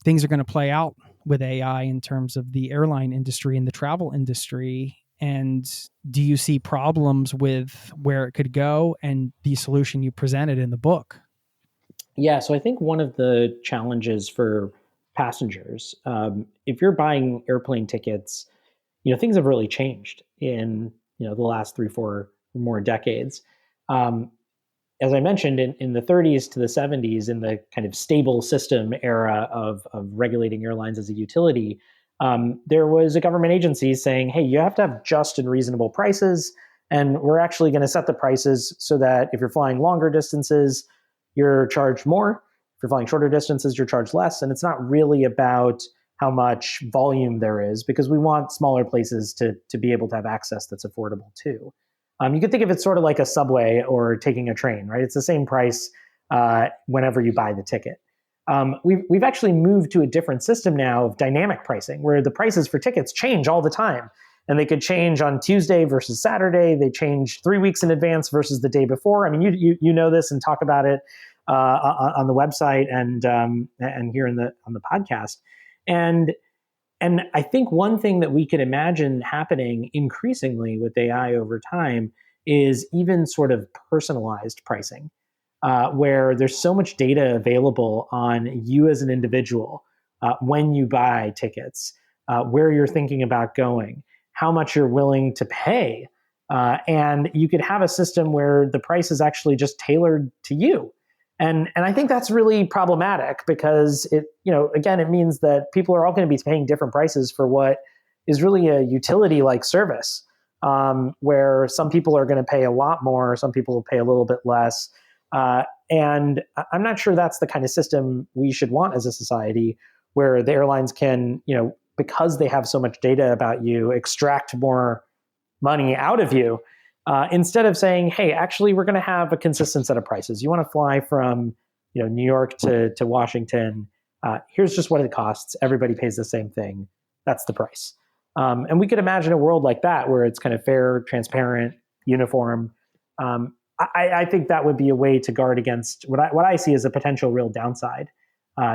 S1: things are going to play out with AI in terms of the airline industry and the travel industry? And do you see problems with where it could go and the solution you presented in the book?
S4: Yeah, so I think one of the challenges for passengers, if you're buying airplane tickets, things have really changed in the last 3, 4 or more decades. Um, as I mentioned, in the 30s to the 70s, in the kind of stable system era of regulating airlines as a utility, there was a government agency saying, hey, you have to have just and reasonable prices. And we're actually going to set the prices so that if you're flying longer distances, you're charged more. If you're flying shorter distances, you're charged less. And it's not really about how much volume there is, because we want smaller places to be able to have access that's affordable too. You could think of it sort of like a subway or taking a train, right? It's the same price whenever you buy the ticket. We've actually moved to a different system now of dynamic pricing, where the prices for tickets change all the time. And they could change on Tuesday versus Saturday. They change 3 weeks in advance versus the day before. I mean, you know this and talk about it on the website and here on the podcast. And I think one thing that we could imagine happening increasingly with AI over time is even sort of personalized pricing, where there's so much data available on you as an individual when you buy tickets, where you're thinking about going, how much you're willing to pay. And you could have a system where the price is actually just tailored to you. And I think that's really problematic, because it means that people are all going to be paying different prices for what is really a utility-like service, where some people are going to pay a lot more, some people will pay a little bit less. And I'm not sure that's the kind of system we should want as a society, where the airlines can, because they have so much data about you, extract more money out of you. Instead of saying, hey, actually, we're going to have a consistent set of prices. You want to fly from New York to Washington. Here's just what it costs. Everybody pays the same thing. That's the price. And we could imagine a world like that, where it's kind of fair, transparent, uniform. I think that would be a way to guard against what I see as a potential real downside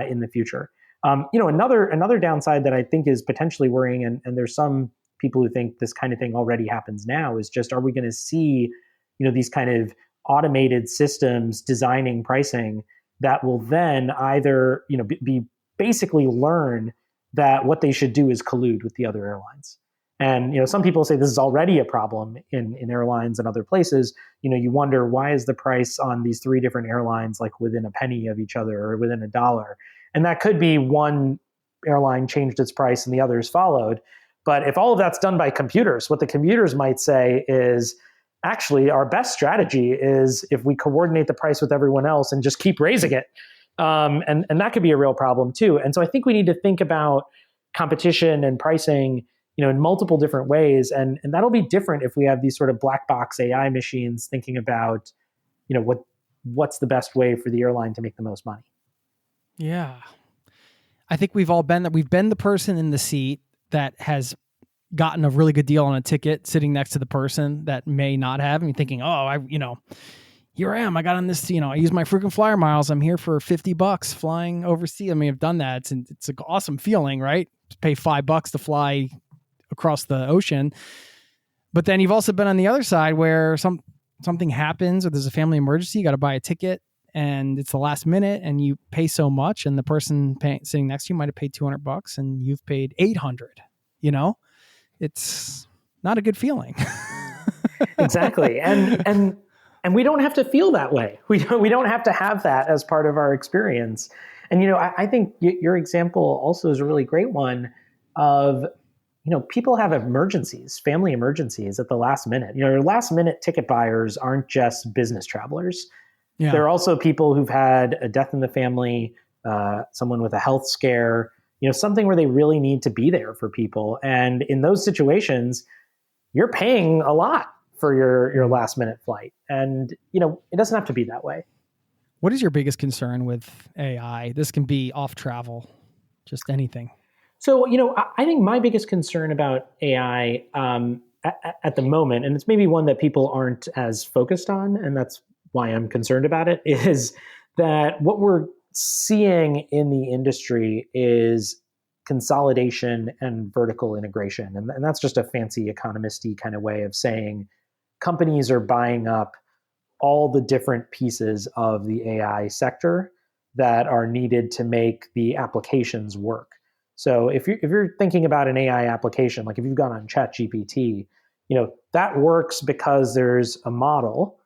S4: in the future. Another downside that I think is potentially worrying, and there's some people who think this kind of thing already happens now, is just, are we going to see, these kind of automated systems designing pricing that will then either, be basically learn that what they should do is collude with the other airlines. And, some people say this is already a problem in airlines and other places. You wonder, why is the price on these 3 different airlines like within a penny of each other or within $1? And that could be one airline changed its price and the others followed. But if all of that's done by computers, what the computers might say is, actually, our best strategy is if we coordinate the price with everyone else and just keep raising it. And that could be a real problem too. And so I think we need to think about competition and pricing, in multiple different ways. And that'll be different if we have these sort of black box AI machines thinking about, what's the best way for the airline to make the most money.
S1: Yeah. I think we've all been that. We've been the person in the seat that has gotten a really good deal on a ticket sitting next to the person that may not have, and thinking, here I am. I got on this, I use my frequent flyer miles. I'm here for $50 flying overseas. I mean, I've done that. It's an awesome feeling, right? To pay $5 to fly across the ocean. But then you've also been on the other side where something happens, or there's a family emergency. You got to buy a ticket, and it's the last minute, and you pay so much, and the person sitting next to you might have paid $200 and you've paid $800. It's not a good feeling.
S4: Exactly. And we don't have to feel that way. We don't have to have that as part of our experience. And, I think your example also is a really great one of, people have emergencies, family emergencies at the last minute. Your last minute ticket buyers aren't just business travelers. Yeah. There are also people who've had a death in the family, someone with a health scare, something where they really need to be there for people. And in those situations, you're paying a lot for your last minute flight. And, it doesn't have to be that way.
S1: What is your biggest concern with AI? This can be off travel, just anything.
S4: So, I think my biggest concern about AI, at the moment, and it's maybe one that people aren't as focused on, and that's why I'm concerned about it, is that what we're seeing in the industry is consolidation and vertical integration. And that's just a fancy economisty kind of way of saying companies are buying up all the different pieces of the AI sector that are needed to make the applications work. So if you're thinking about an AI application, like if you've gone on ChatGPT, that works because there's a model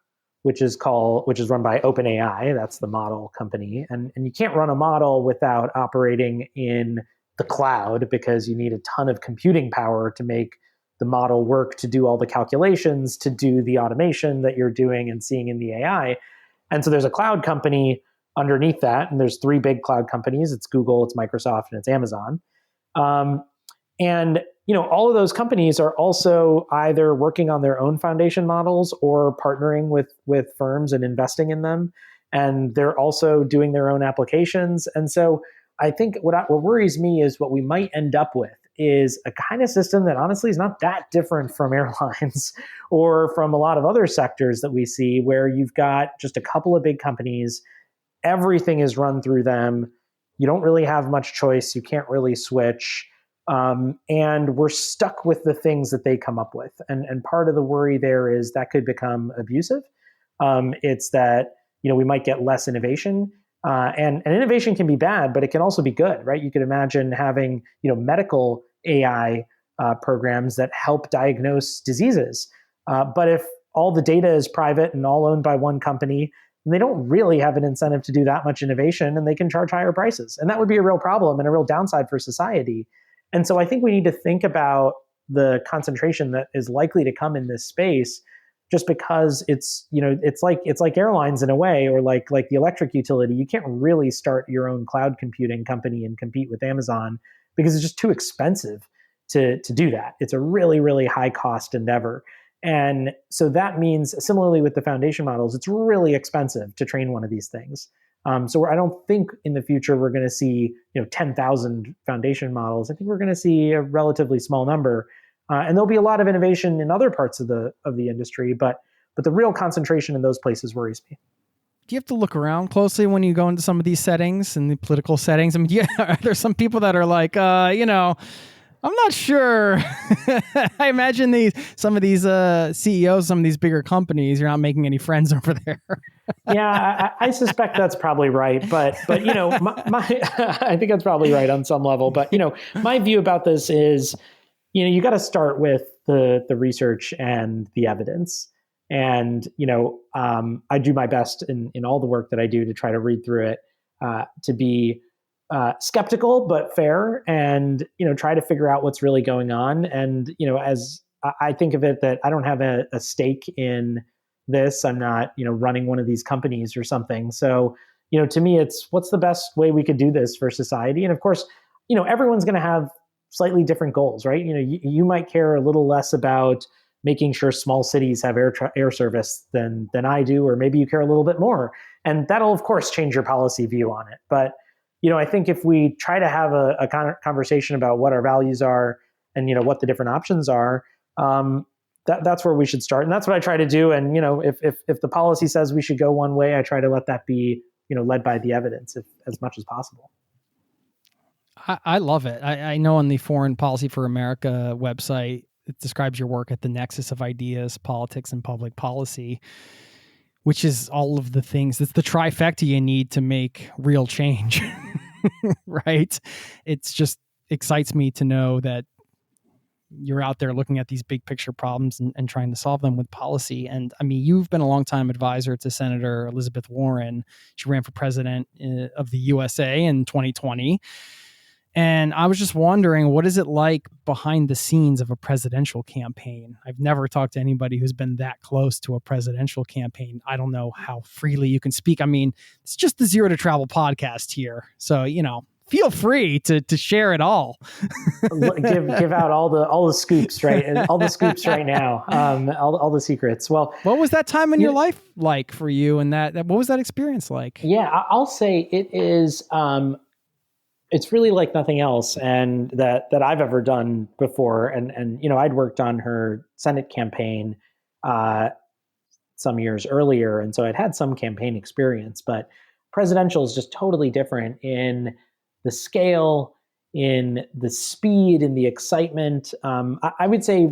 S4: which is run by OpenAI. That's the model company. And you can't run a model without operating in the cloud because you need a ton of computing power to make the model work, to do all the calculations, to do the automation that you're doing and seeing in the AI. And so there's a cloud company underneath that. And there's three big cloud companies. It's Google, it's Microsoft, and it's Amazon. And all of those companies are also either working on their own foundation models or partnering with firms and investing in them. And they're also doing their own applications. And so I think what worries me is what we might end up with is a kind of system that honestly is not that different from airlines or from a lot of other sectors that we see, where you've got just a couple of big companies, everything is run through them. You don't really have much choice. You can't really switch. And we're stuck with the things that they come up with. And part of the worry there is that could become abusive. It's that, we might get less innovation. And innovation can be bad, but it can also be good, right? You could imagine having, medical AI programs that help diagnose diseases. But if all the data is private and all owned by one company, they don't really have an incentive to do that much innovation, and they can charge higher prices. And that would be a real problem and a real downside for society. And so I think we need to think about the concentration that is likely to come in this space, just because it's like airlines in a way, or like the electric utility. You can't really start your own cloud computing company and compete with Amazon because it's just too expensive to do that. It's a really, really high cost endeavor. And so that means, similarly with the foundation models, it's really expensive to train one of these things. So I don't think in the future we're going to see 10,000 foundation models. I think we're going to see a relatively small number, and there'll be a lot of innovation in other parts of the industry. But the real concentration in those places worries me.
S1: Do you have to look around closely when you go into some of these settings and the political settings? I mean, are there some people that are like, I'm not sure. I imagine some of these CEOs, some of these bigger companies, you're not making any friends over there.
S4: Yeah, I suspect that's probably right. But I think that's probably right on some level. But my view about this is, you got to start with the research and the evidence. And I do my best in all the work that I do to try to read through it, to be skeptical but fair, and try to figure out what's really going on. And as I think of it, that I don't have a stake in this. I'm not running one of these companies or something. So to me, it's what's the best way we could do this for society. And of course, everyone's going to have slightly different goals, right? You might care a little less about making sure small cities have air service than I do, or maybe you care a little bit more, and that'll of course change your policy view on it. But I think if we try to have a conversation about what our values are and what the different options are, that's where we should start. And that's what I try to do. And if the policy says we should go one way, I try to let that be led by the evidence as much as possible.
S1: I love it. I know on the Foreign Policy for America website, it describes your work at the nexus of ideas, politics, and public policy, which is all of the things. It's the trifecta you need to make real change, right? It's just excites me to know that you're out there looking at these big picture problems and trying to solve them with policy. And I mean, you've been a longtime advisor to Senator Elizabeth Warren. She ran for president of the USA in 2020. And I was just wondering, what is it like behind the scenes of a presidential campaign? I've never talked to anybody who's been that close to a presidential campaign. I don't know how freely you can speak. I mean, it's just the Zero to Travel podcast here. So, feel free to share it all.
S4: give out all the scoops, right? And all the scoops right now, all the secrets. Well,
S1: what was that time in your life like for you? And what was that experience like?
S4: Yeah, I'll say it is, it's really like nothing else, and that I've ever done before. And I'd worked on her Senate campaign some years earlier, and so I'd had some campaign experience. But presidential is just totally different in the scale, in the speed, in the excitement. I would say,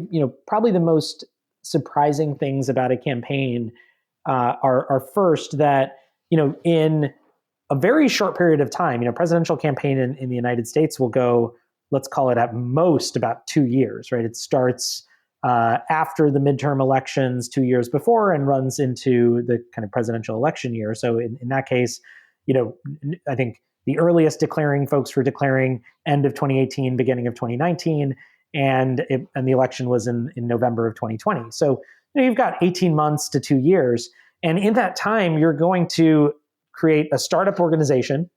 S4: probably the most surprising things about a campaign are first that, in a very short period of time, presidential campaign in the United States will go, let's call it at most about 2 years, right? It starts after the midterm elections 2 years before and runs into the kind of presidential election year. So in that case, I think the earliest declaring folks were declaring end of 2018, beginning of 2019, and the election was in November of 2020. So you've got 18 months to 2 years. And in that time, you're going to create a startup organization,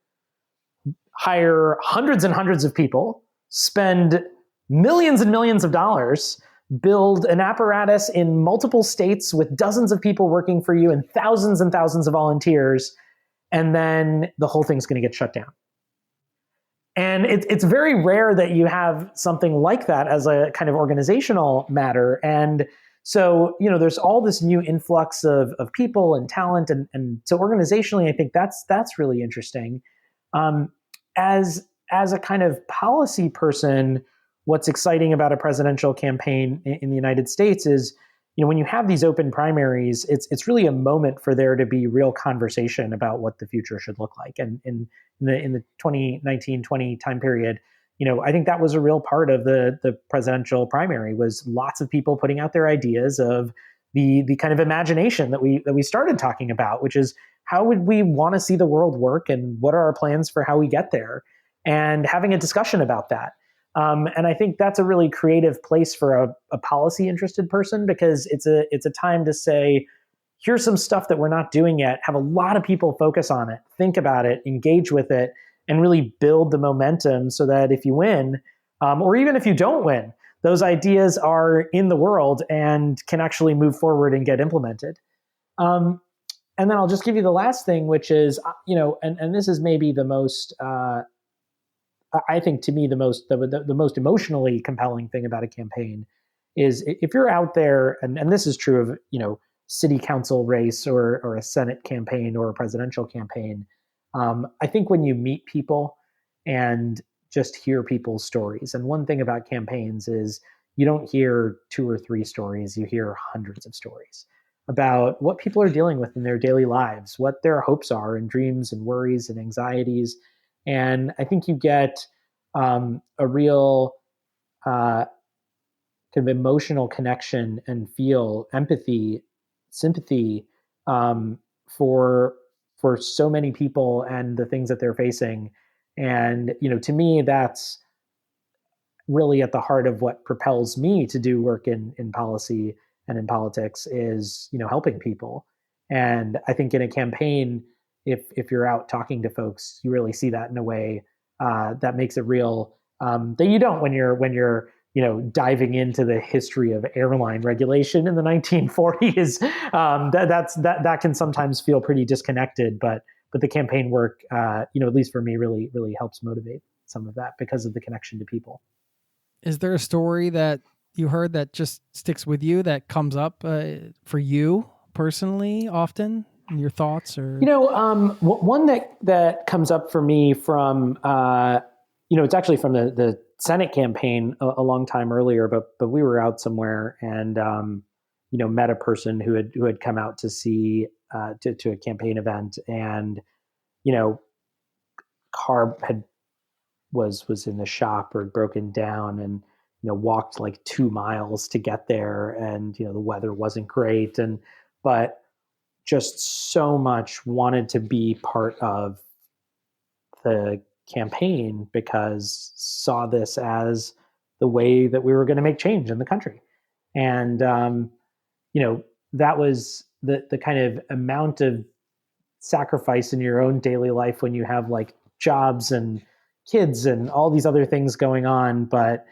S4: hire hundreds and hundreds of people, spend millions and millions of dollars, build an apparatus in multiple states with dozens of people working for you and thousands of volunteers, and then the whole thing's going to get shut down. And it's very rare that you have something like that as a kind of organizational matter. And so, there's all this new influx of people and talent. And so organizationally, I think that's really interesting. As a kind of policy person, what's exciting about a presidential campaign in the United States is, when you have these open primaries, it's really a moment for there to be real conversation about what the future should look like. And in the 2019-20 time period, I think that was a real part of the presidential primary, was lots of people putting out their ideas of the kind of imagination that we started talking about, which is how would we want to see the world work and what are our plans for how we get there, and having a discussion about that. And I think that's a really creative place for a policy interested person, because it's a time to say, here's some stuff that we're not doing yet. Have a lot of people focus on it, think about it, engage with it, and really build the momentum so that if you win, or even if you don't win, those ideas are in the world and can actually move forward and get implemented. And then I'll just give you the last thing, which is, and this is maybe the most, I think to me, the most emotionally compelling thing about a campaign is if you're out there, and this is true of, city council race or a Senate campaign or a presidential campaign. I think when you meet people and just hear people's stories, and one thing about campaigns is you don't hear 2 or 3 stories, you hear hundreds of stories about what people are dealing with in their daily lives, what their hopes are and dreams and worries and anxieties. And I think you get a real kind of emotional connection and feel empathy, sympathy for so many people and the things that they're facing. And, to me, that's really at the heart of what propels me to do work in policy and in politics is, helping people. And I think in a campaign, if you're out talking to folks, you really see that in a way that makes it real, that you don't when you're diving into the history of airline regulation in the 1940s. That can sometimes feel pretty disconnected, but the campaign work, at least for me, really helps motivate some of that because of the connection to people.
S1: Is there a story that you heard that just sticks with you, that comes up for you personally often in your thoughts? Or
S4: one that comes up for me from it's actually from the Senate campaign a long time earlier, but we were out somewhere and met a person who had come out to see to a campaign event, and car was in the shop or had broken down, and walked like 2 miles to get there, and the weather wasn't great, but just so much wanted to be part of the campaign because saw this as the way that we were going to make change in the country. And that was the kind of amount of sacrifice in your own daily life when you have like jobs and kids and all these other things going on, but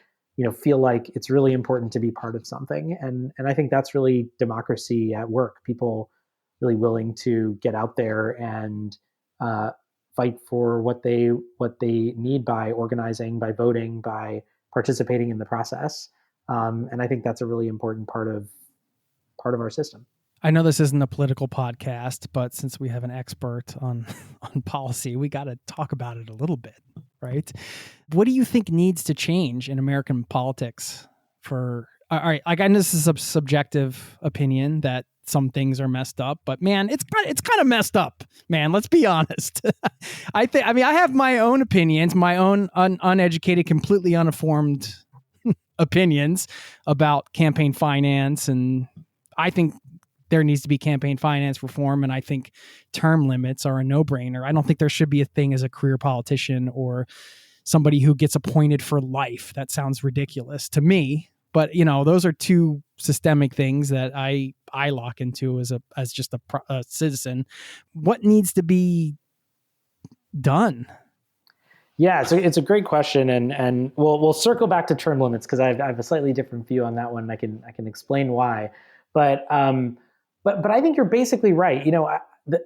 S4: feel like it's really important to be part of something. And I think that's really democracy at work. People really willing to get out there and fight for what they need by organizing, by voting, by participating in the process. And I think that's a really important part of our system.
S1: I know this isn't a political podcast, but since we have an expert on policy, we got to talk about it a little bit, right? What do you think needs to change in American politics all right, like I know this is a subjective opinion that some things are messed up, but man, it's kind of messed up, man. Let's be honest. I have my own opinions, my own uneducated, completely uninformed opinions about campaign finance, and I think there needs to be campaign finance reform, and I think term limits are a no-brainer. I don't think there should be a thing as a career politician or somebody who gets appointed for life. That sounds ridiculous to me. But, those are two systemic things that I lock into as just a citizen. What needs to be done?
S4: Yeah, it's a great question, and we'll circle back to term limits because I have a slightly different view on that one. And I can explain why, but I think you're basically right.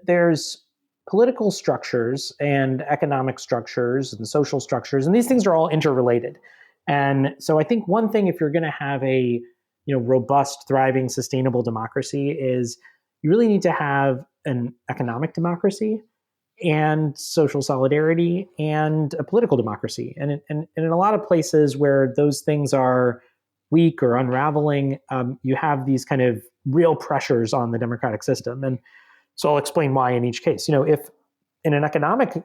S4: There's political structures and economic structures and social structures, and these things are all interrelated. And so I think one thing, if you're going to have a robust, thriving, sustainable democracy, is you really need to have an economic democracy and social solidarity and a political democracy. And in a lot of places where those things are weak or unraveling, you have these kind of real pressures on the democratic system. And so I'll explain why in each case. If in an economic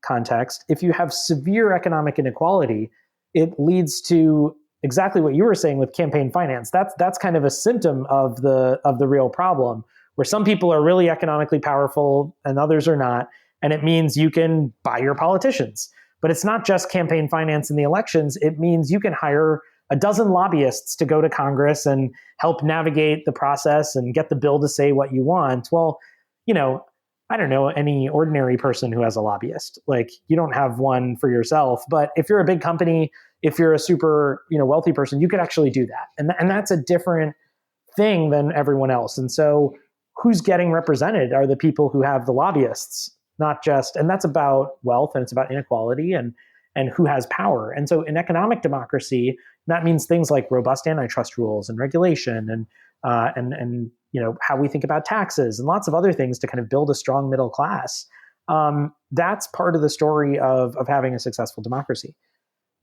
S4: context, if you have severe economic inequality, it leads to exactly what you were saying with campaign finance. That's kind of a symptom of the real problem, where some people are really economically powerful and others are not. And it means you can buy your politicians. But it's not just campaign finance in the elections. It means you can hire a dozen lobbyists to go to Congress and help navigate the process and get the bill to say what you want. Well, I don't know any ordinary person who has a lobbyist. Like, you don't have one for yourself, but if you're a big company, if you're a super, wealthy person, you could actually do that. And that's a different thing than everyone else. And so who's getting represented are the people who have the lobbyists, not just, and that's about wealth and it's about inequality and who has power. And so in economic democracy, that means things like robust antitrust rules and regulation and how we think about taxes and lots of other things to kind of build a strong middle class. That's part of the story of having a successful democracy.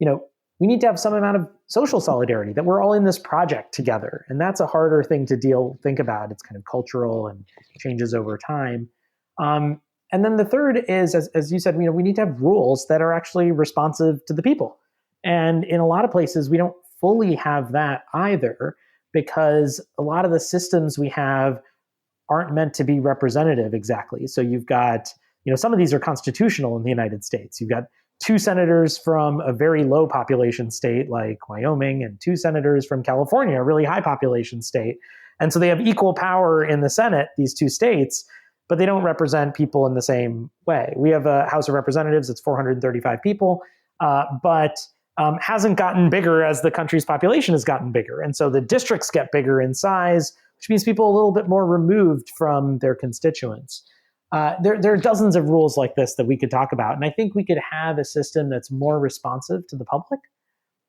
S4: We need to have some amount of social solidarity, that we're all in this project together. And that's a harder thing to think about. It's kind of cultural and changes over time. And then the third is, as you said, we need to have rules that are actually responsive to the people. And in a lot of places, we don't fully have that either, because a lot of the systems we have aren't meant to be representative exactly. So you've got, some of these are constitutional in the United States. You've got 2 senators from a very low population state like Wyoming and 2 senators from California, a really high population state. And so they have equal power in the Senate, these 2 states, but they don't represent people in the same way. We have a House of Representatives that's 435 people, but hasn't gotten bigger as the country's population has gotten bigger. And so the districts get bigger in size, which means people are a little bit more removed from their constituents. There are dozens of rules like this that we could talk about. And I think we could have a system that's more responsive to the public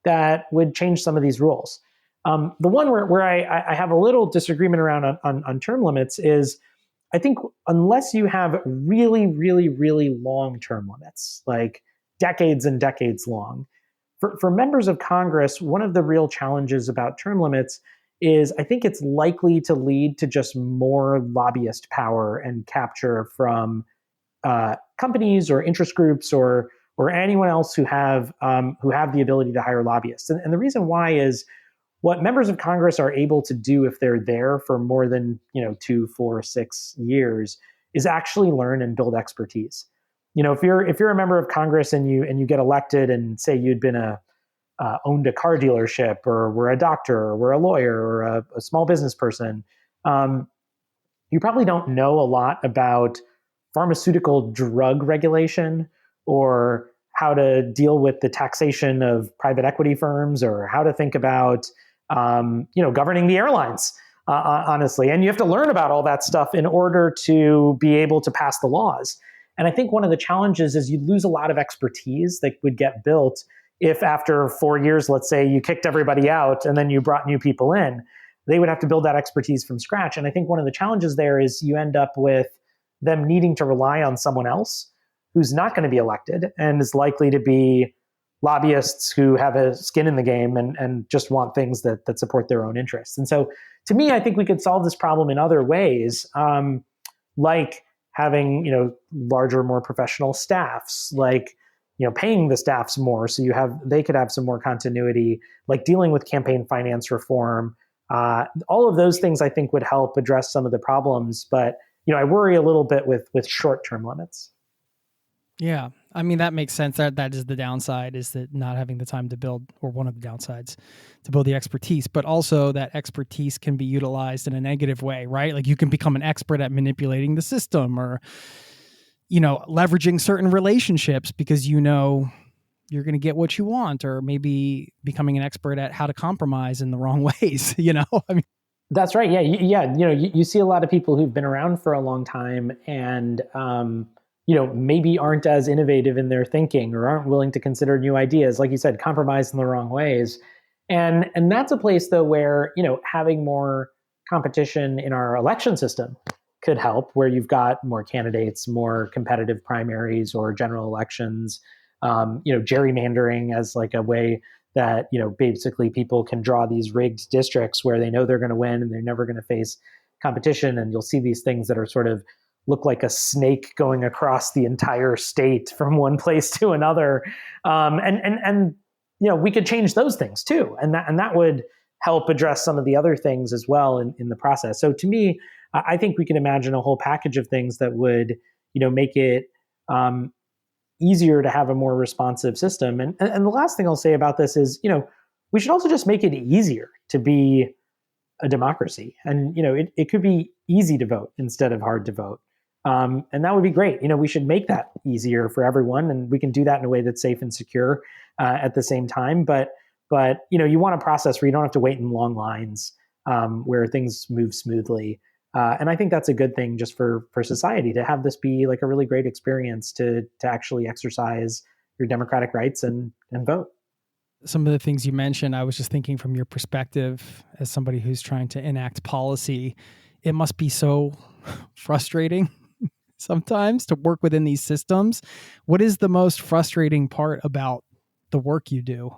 S4: that would change some of these rules. The one where I have a little disagreement around on term limits is, I think unless you have really, really, really long term limits, like decades and decades long, for members of Congress, one of the real challenges about term limits is I think it's likely to lead to just more lobbyist power and capture from companies or interest groups or anyone else who have the ability to hire lobbyists. And the reason why is what members of Congress are able to do if they're there for more than 2, 4, 6 years is actually learn and build expertise. If you're a member of Congress and you get elected and say you'd been owned a car dealership or were a doctor or were a lawyer or a small business person, you probably don't know a lot about pharmaceutical drug regulation or how to deal with the taxation of private equity firms or how to think about governing the airlines, honestly. And you have to learn about all that stuff in order to be able to pass the laws. And I think one of the challenges is you lose a lot of expertise that would get built if after 4 years, let's say, you kicked everybody out and then you brought new people in. They would have to build that expertise from scratch. And I think one of the challenges there is you end up with them needing to rely on someone else who's not going to be elected and is likely to be lobbyists who have a skin in the game and just want things that support their own interests. And so to me, I think we could solve this problem in other ways, like having, larger, more professional staffs, like, paying the staffs more so they could have some more continuity, like dealing with campaign finance reform. All of those things I think would help address some of the problems. But, I worry a little bit with short-term limits.
S1: Yeah. I mean, that makes sense. That is the downside, is that not having the time to build, or one of the downsides, to build the expertise, but also that expertise can be utilized in a negative way, right? Like you can become an expert at manipulating the system or, leveraging certain relationships because you're going to get what you want, or maybe becoming an expert at how to compromise in the wrong ways, I mean,
S4: that's right. Yeah. You see a lot of people who've been around for a long time and, maybe aren't as innovative in their thinking or aren't willing to consider new ideas. Like you said, compromise in the wrong ways. And that's a place though where, having more competition in our election system could help, where you've got more candidates, more competitive primaries or general elections, gerrymandering as like a way that, basically people can draw these rigged districts where they know they're going to win and they're never going to face competition. And you'll see these things that are sort of look like a snake going across the entire state from one place to another. And we could change those things too. And that would help address some of the other things as well in the process. So to me, I think we can imagine a whole package of things that would, make it easier to have a more responsive system. And the last thing I'll say about this is, we should also just make it easier to be a democracy. And, it could be easy to vote instead of hard to vote. And that would be great. We should make that easier for everyone, and we can do that in a way that's safe and secure at the same time. But you want a process where you don't have to wait in long lines, where things move smoothly. And I think that's a good thing just for society to have this be like a really great experience to actually exercise your democratic rights and vote.
S1: Some of the things you mentioned, I was just thinking from your perspective as somebody who's trying to enact policy, it must be so frustrating sometimes to work within these systems. What is the most frustrating part about the work you do?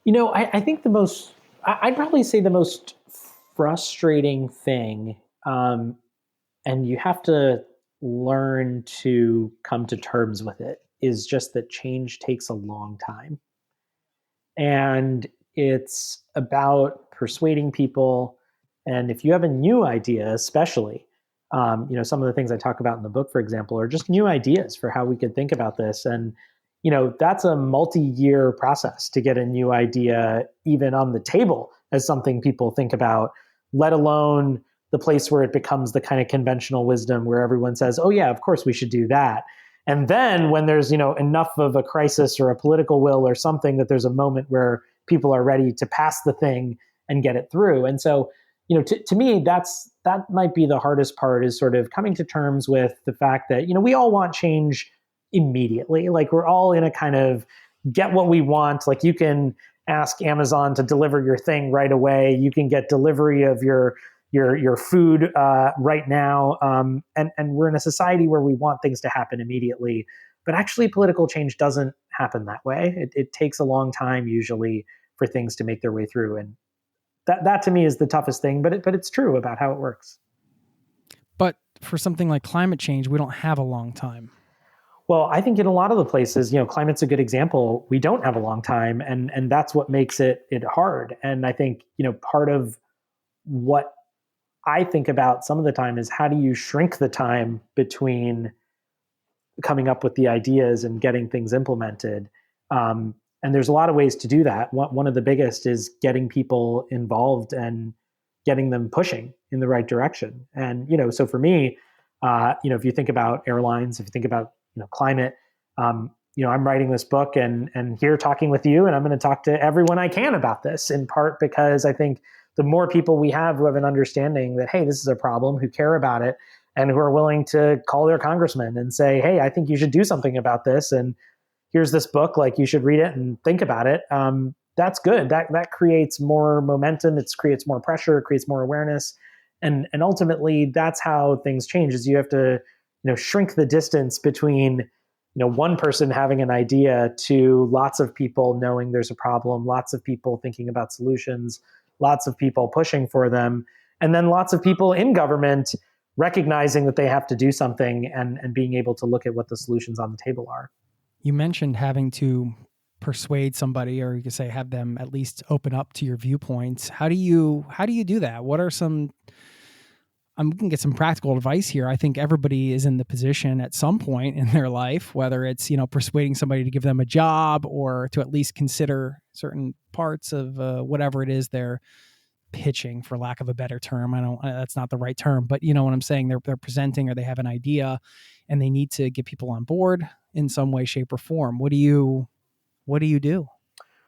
S4: I think I'd probably say the most frustrating thing, and you have to learn to come to terms with it, is just that change takes a long time. And it's about persuading people. And if you have a new idea, especially, some of the things I talk about in the book, for example, are just new ideas for how we could think about this. And, that's a multi-year process to get a new idea even on the table as something people think about, let alone the place where it becomes the kind of conventional wisdom where everyone says, oh yeah, of course we should do that. And then when there's, enough of a crisis or a political will or something, that there's a moment where people are ready to pass the thing and get it through. And so, to me, that might be the hardest part, is sort of coming to terms with the fact that, we all want change immediately. Like we're all in a kind of get what we want. Like you can ask Amazon to deliver your thing right away. You can get delivery of your food right now. And we're in a society where we want things to happen immediately. But actually, political change doesn't happen that way. It takes a long time usually for things to make their way through. And that to me is the toughest thing. But it's true about how it works.
S1: But for something like climate change, we don't have a long time.
S4: Well, I think in a lot of the places, climate's a good example. We don't have a long time, and that's what makes it hard. And I think, part of what I think about some of the time is how do you shrink the time between coming up with the ideas and getting things implemented. And there's a lot of ways to do that. One of the biggest is getting people involved and getting them pushing in the right direction. And, so for me, if you think about airlines, if you think about, climate, I'm writing this book and here talking with you, and I'm going to talk to everyone I can about this, in part because I think the more people we have who have an understanding that, hey, this is a problem, who care about it, and who are willing to call their congressman and say, hey, I think you should do something about this. And here's this book, like you should read it and think about it. That's good. That creates more momentum. It creates more pressure, it creates more awareness. And ultimately that's how things change, is you have to, shrink the distance between, one person having an idea to lots of people knowing there's a problem, lots of people thinking about solutions, lots of people pushing for them, and then lots of people in government recognizing that they have to do something and being able to look at what the solutions on the table are. You
S1: mentioned having to persuade somebody, or you could say have them at least open up to your viewpoints. How do you do that? What are some, we can get some practical advice here. I think everybody is in the position at some point in their life, whether it's, persuading somebody to give them a job or to at least consider certain parts of whatever it is they're pitching, for lack of a better term. That's not the right term, but you know what I'm saying? They're presenting, or they have an idea and they need to get people on board in some way, shape, or form. What do you do?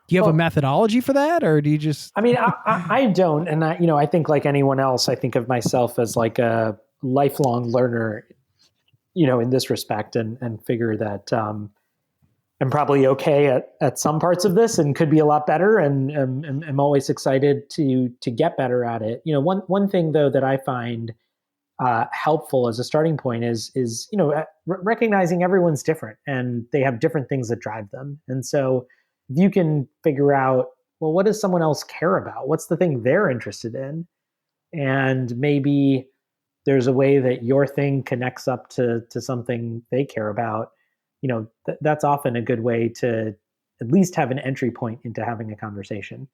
S1: Do you have a methodology for that, or do you just?
S4: I don't, and I think like anyone else, I think of myself as like a lifelong learner, in this respect, and figure that I'm probably okay at some parts of this, and could be a lot better, and I'm always excited to get better at it. One thing though that I find helpful as a starting point is recognizing everyone's different and they have different things that drive them, and so if you can figure out, well, what does someone else care about? What's the thing they're interested in? And maybe there's a way that your thing connects up to something they care about. That's often a good way to at least have an entry point into having a conversation,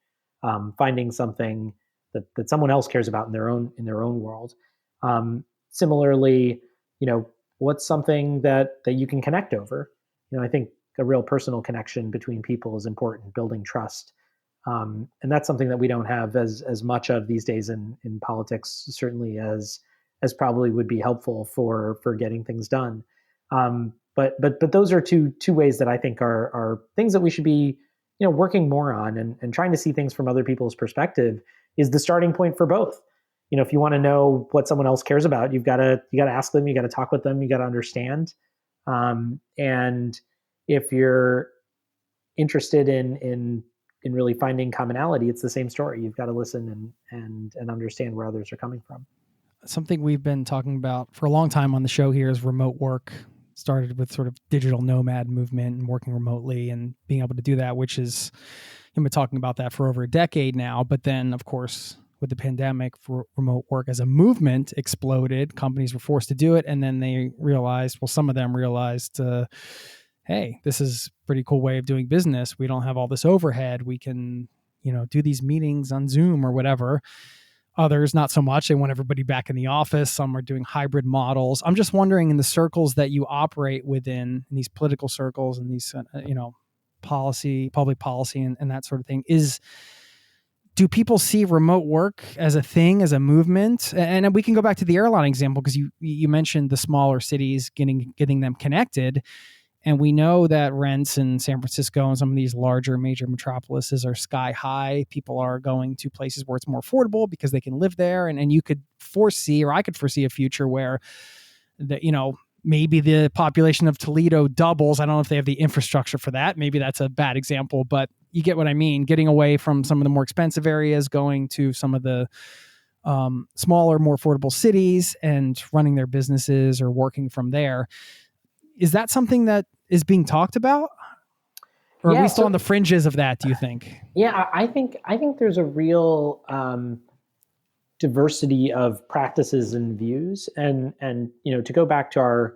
S4: finding something that someone else cares about in their own world. Similarly, what's something that you can connect over? I think a real personal connection between people is important, building trust. And that's something that we don't have as much of these days in politics, certainly as probably would be helpful for getting things done. But those are two ways that I think are things that we should be, working more on, and trying to see things from other people's perspective is the starting point for both. If you want to know what someone else cares about, you got to ask them, you got to talk with them, you got to understand. And if you're interested in really finding commonality, it's the same story. You've got to listen and understand where others are coming from.
S1: Something we've been talking about for a long time on the show here is remote work. Started with sort of digital nomad movement and working remotely and being able to do that, which is, I've been talking about that for over a decade now. But then, of course, with the pandemic, remote work as a movement exploded. Companies were forced to do it. And then they realized, some of them realized, hey, this is a pretty cool way of doing business. We don't have all this overhead. We can, do these meetings on Zoom or whatever. Others, not so much. They want everybody back in the office. Some are doing hybrid models. I'm just wondering, in the circles that you operate within, in these political circles and these, public policy and that sort of thing, do people see remote work as a thing, as a movement? And we can go back to the airline example, because you mentioned the smaller cities getting them connected. And we know that rents in San Francisco and some of these larger major metropolises are sky high. People are going to places where it's more affordable because they can live there. And you could foresee, or I could foresee, a future where maybe the population of Toledo doubles. I don't know if they have the infrastructure for that. Maybe that's a bad example, but you get what I mean. Getting away from some of the more expensive areas, going to some of the smaller, more affordable cities and running their businesses or working from there. Is that something that is being talked about? Or are we still on the fringes of that, do you think?
S4: Yeah, I think there's a real diversity of practices and views. And to go back to our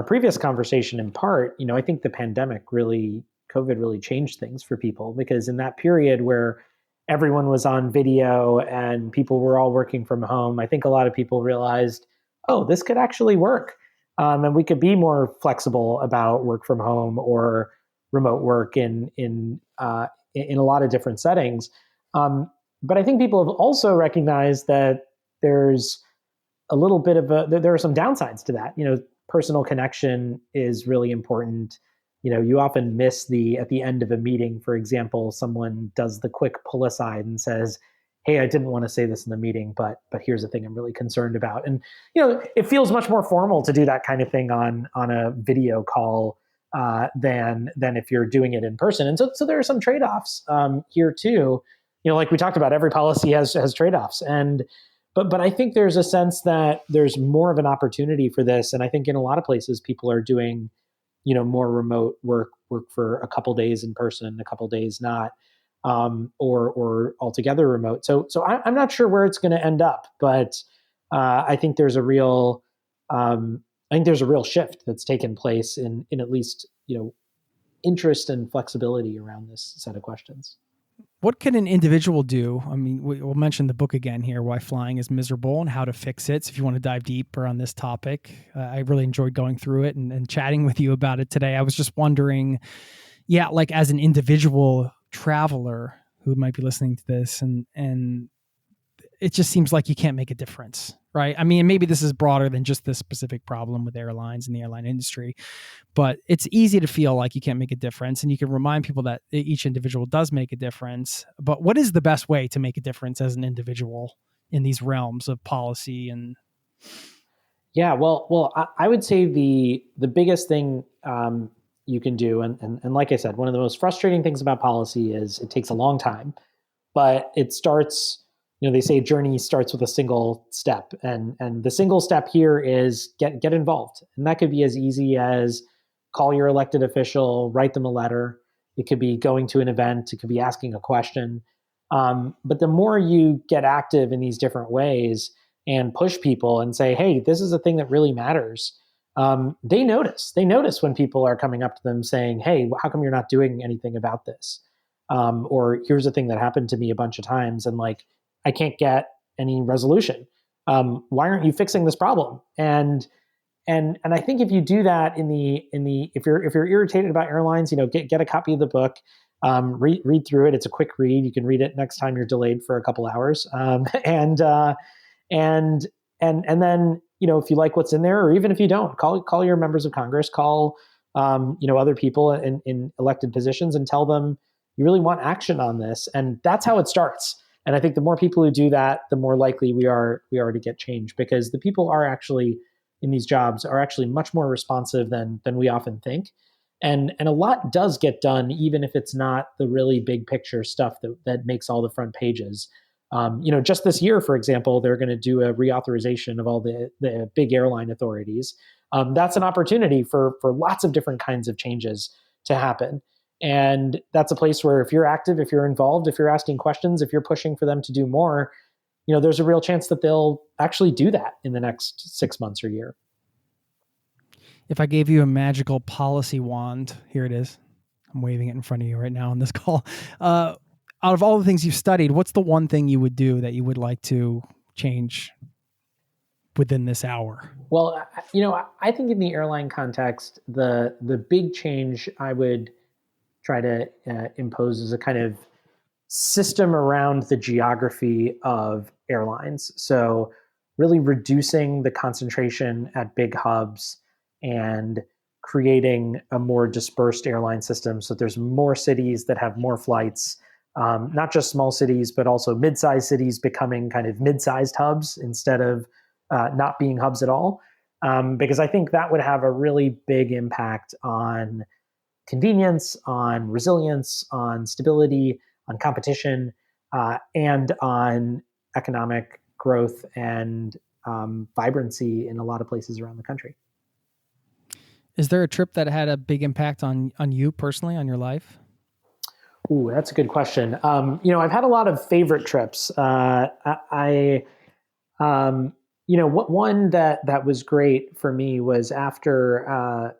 S4: previous conversation in part, I think the COVID really changed things for people, because in that period where everyone was on video and people were all working from home, I think a lot of people realized, oh, this could actually work. And we could be more flexible about work from home or remote work in a lot of different settings. But I think people have also recognized that there's a little bit of there are some downsides to that. Personal connection is really important. You often miss at the end of a meeting, for example, someone does the quick pull aside and says, hey, I didn't want to say this in the meeting, but here's the thing I'm really concerned about. And it feels much more formal to do that kind of thing on a video call than if you're doing it in person. And so there are some trade-offs here too. Like we talked about, every policy has trade-offs. But I think there's a sense that there's more of an opportunity for this. And I think in a lot of places, people are doing, more remote work for a couple days in person, a couple days not, or altogether remote. So I'm not sure where it's going to end up, but I think there's a real shift that's taken place in at least, interest and flexibility around this set of questions.
S1: What can an individual do? I mean, we'll mention the book again here, Why Flying is Miserable and How to Fix It. So if you want to dive deeper on this topic, I really enjoyed going through it and chatting with you about it today. I was just wondering, like as an individual traveler who might be listening to this, and it just seems like you can't make a difference, right? I mean, maybe this is broader than just this specific problem with airlines and the airline industry, but it's easy to feel like you can't make a difference. And you can remind people that each individual does make a difference. But what is the best way to make a difference as an individual in these realms of policy? And
S4: yeah, well, I would say the biggest thing you can do, and like I said, one of the most frustrating things about policy is it takes a long time, but it starts. They say journey starts with a single step, and the single step here is get involved, and that could be as easy as call your elected official, write them a letter. It could be going to an event. It could be asking a question. But the more you get active in these different ways and push people and say, hey, this is a thing that really matters. They notice. They notice when people are coming up to them saying, hey, how come you're not doing anything about this? Or here's a thing that happened to me a bunch of times, and I can't get any resolution. Why aren't you fixing this problem? And I think if you do that if you're irritated about airlines, get a copy of the book, read through it. It's a quick read. You can read it next time you're delayed for a couple hours. And then, if you like what's in there, or even if you don't, call your members of Congress, call other people in elected positions and tell them you really want action on this. And that's how it starts. And I think the more people who do that, the more likely we are to get change, because the people are actually in these jobs are actually much more responsive than we often think. And a lot does get done, even if it's not the really big picture stuff that makes all the front pages. Just this year, for example, they're going to do a reauthorization of all the big airline authorities. That's an opportunity for lots of different kinds of changes to happen. And that's a place where if you're active, if you're involved, if you're asking questions, if you're pushing for them to do more, there's a real chance that they'll actually do that in the next 6 months or year.
S1: if I gave you a magical policy wand, here it is. I'm waving it in front of you right now on this call. Out of all the things you've studied, what's the one thing you would do that you would like to change within this hour?
S4: Well, I think in the airline context, the big change I would try to impose is a kind of system around the geography of airlines. So really reducing the concentration at big hubs and creating a more dispersed airline system so that there's more cities that have more flights, not just small cities, but also mid-sized cities becoming kind of mid-sized hubs instead of not being hubs at all. Because I think that would have a really big impact on convenience, on resilience, on stability, on competition, and on economic growth and vibrancy in a lot of places around the country.
S1: Is there a trip that had a big impact on you personally, on your life?
S4: Ooh, that's a good question. I've had a lot of favorite trips. One that was great for me was after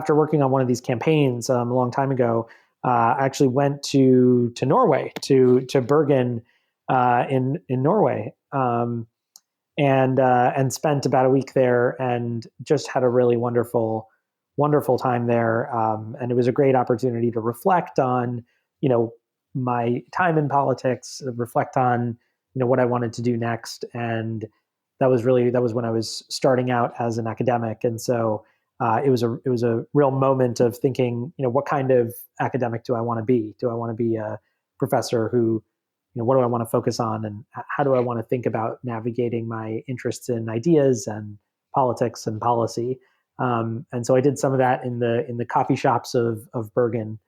S4: working on one of these campaigns a long time ago. I actually went to Norway, to Bergen in Norway, and spent about a week there, and just had a really wonderful time there. And it was a great opportunity to reflect on, my time in politics, reflect on, what I wanted to do next. And that was when I was starting out as an academic. And so it was a real moment of thinking, what kind of academic do I want to be? Do I want to be a professor who, what do I want to focus on, and how do I want to think about navigating my interests in ideas and politics and policy. And so I did some of that in the coffee shops of Bergen.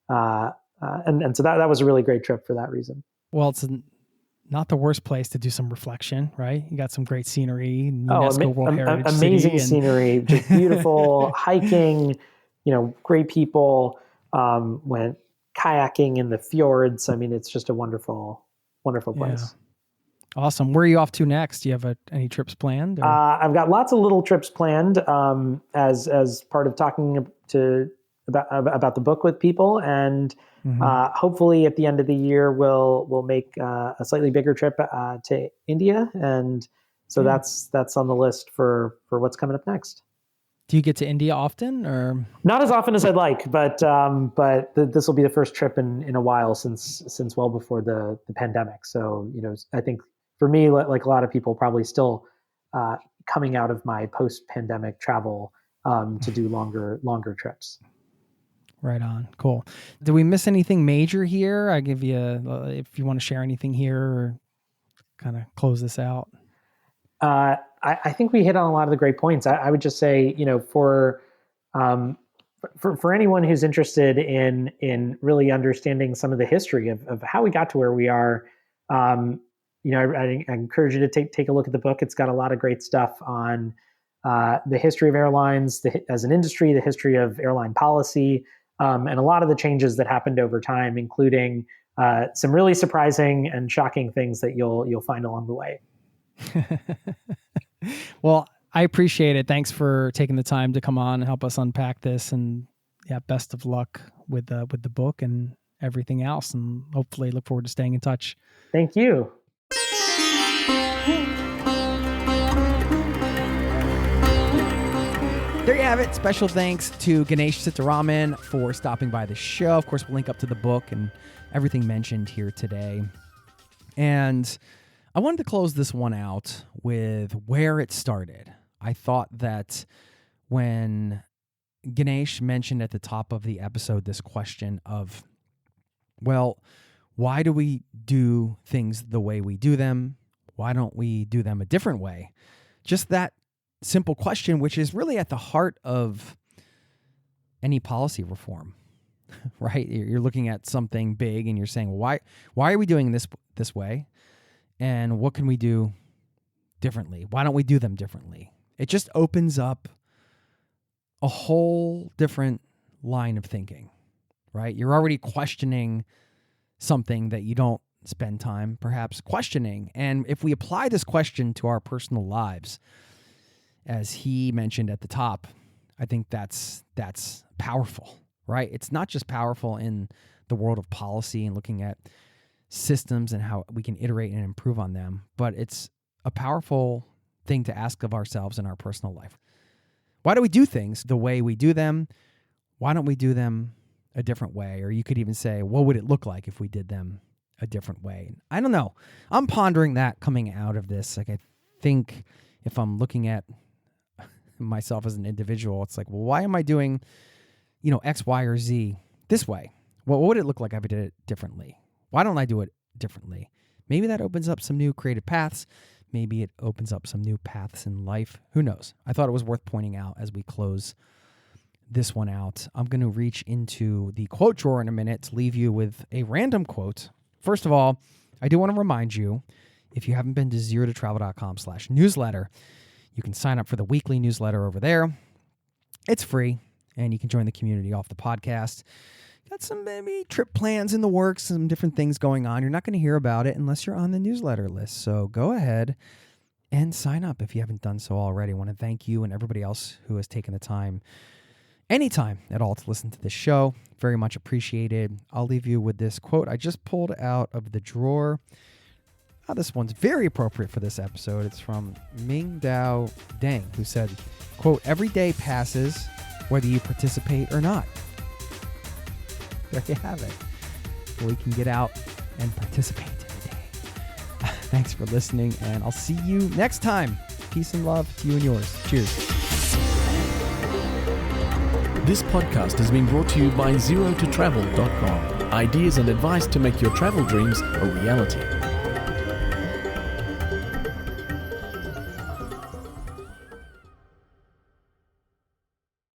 S4: And so that was a really great trip for that reason.
S1: Well, it's not the worst place to do some reflection, right? You got some great scenery, UNESCO World Heritage
S4: amazing
S1: City,
S4: scenery, just beautiful hiking, great people, went kayaking in the fjords. I mean, it's just a wonderful, wonderful place.
S1: Yeah. Awesome. Where are you off to next? Do you have any trips planned?
S4: I've got lots of little trips planned as part of talking about the book with people, and hopefully at the end of the year we'll make a slightly bigger trip to India, and so that's on the list for what's coming up next.
S1: Do you get to India often, or
S4: not as often as I'd like? But this will be the first trip in a while since well before the pandemic. So I think for me, like a lot of people, probably still coming out of my post-pandemic travel to do longer trips.
S1: Right on. Cool. Did we miss anything major here? I give you if you want to share anything here or kind of close this out.
S4: I think we hit on a lot of the great points. I would just say, for anyone who's interested in really understanding some of the history of how we got to where we are, I encourage you to take a look at the book. It's got a lot of great stuff on the history of airlines as an industry, the history of airline policy, and a lot of the changes that happened over time, including some really surprising and shocking things that you'll find along the way.
S1: Well, I appreciate it. Thanks for taking the time to come on and help us unpack this. And yeah, best of luck with the book and everything else. And hopefully look forward to staying in touch.
S4: Thank you.
S1: There you have it. Special thanks to Ganesh Sitaraman for stopping by the show. Of course, we'll link up to the book and everything mentioned here today. And I wanted to close this one out with where it started. I thought that when Ganesh mentioned at the top of the episode this question of, well, why do we do things the way we do them? Why don't we do them a different way? Just that simple question, which is really at the heart of any policy reform, right? You're looking at something big and you're saying, well, why are we doing this way? And what can we do differently? Why don't we do them differently? It just opens up a whole different line of thinking, right? You're already questioning something that you don't spend time perhaps questioning. And if we apply this question to our personal lives, as he mentioned at the top, I think that's powerful, right? It's not just powerful in the world of policy and looking at systems and how we can iterate and improve on them, but it's a powerful thing to ask of ourselves in our personal life. Why do we do things the way we do them? Why don't we do them a different way? Or you could even say, what would it look like if we did them a different way? I don't know. I'm pondering that coming out of this. Like, I think if I'm looking at myself as an individual, it's like, well, why am I doing, X, Y, or Z this way? Well, what would it look like if I did it differently? Why don't I do it differently? Maybe that opens up some new creative paths. Maybe it opens up some new paths in life. Who knows? I thought it was worth pointing out as we close this one out. I'm going to reach into the quote drawer in a minute to leave you with a random quote. First of all, I do want to remind you, if you haven't been to zerototravel.com/newsletter, you can sign up for the weekly newsletter over there. It's free, and you can join the community off the podcast. Got some maybe trip plans in the works, some different things going on. You're not going to hear about it unless you're on the newsletter list. So go ahead and sign up if you haven't done so already. I want to thank you and everybody else who has taken the time, anytime at all, to listen to this show. Very much appreciated. I'll leave you with this quote I just pulled out of the drawer. This one's very appropriate for this episode. It's from Ming Dao Deng, who said, quote, "Every day passes whether you participate or not." There you have it. We can get out and participate today. Thanks for listening, and I'll see you next time. Peace and love to you and yours. Cheers.
S5: This podcast has been brought to you by zerototravel.com. ideas and advice to make your travel dreams a reality.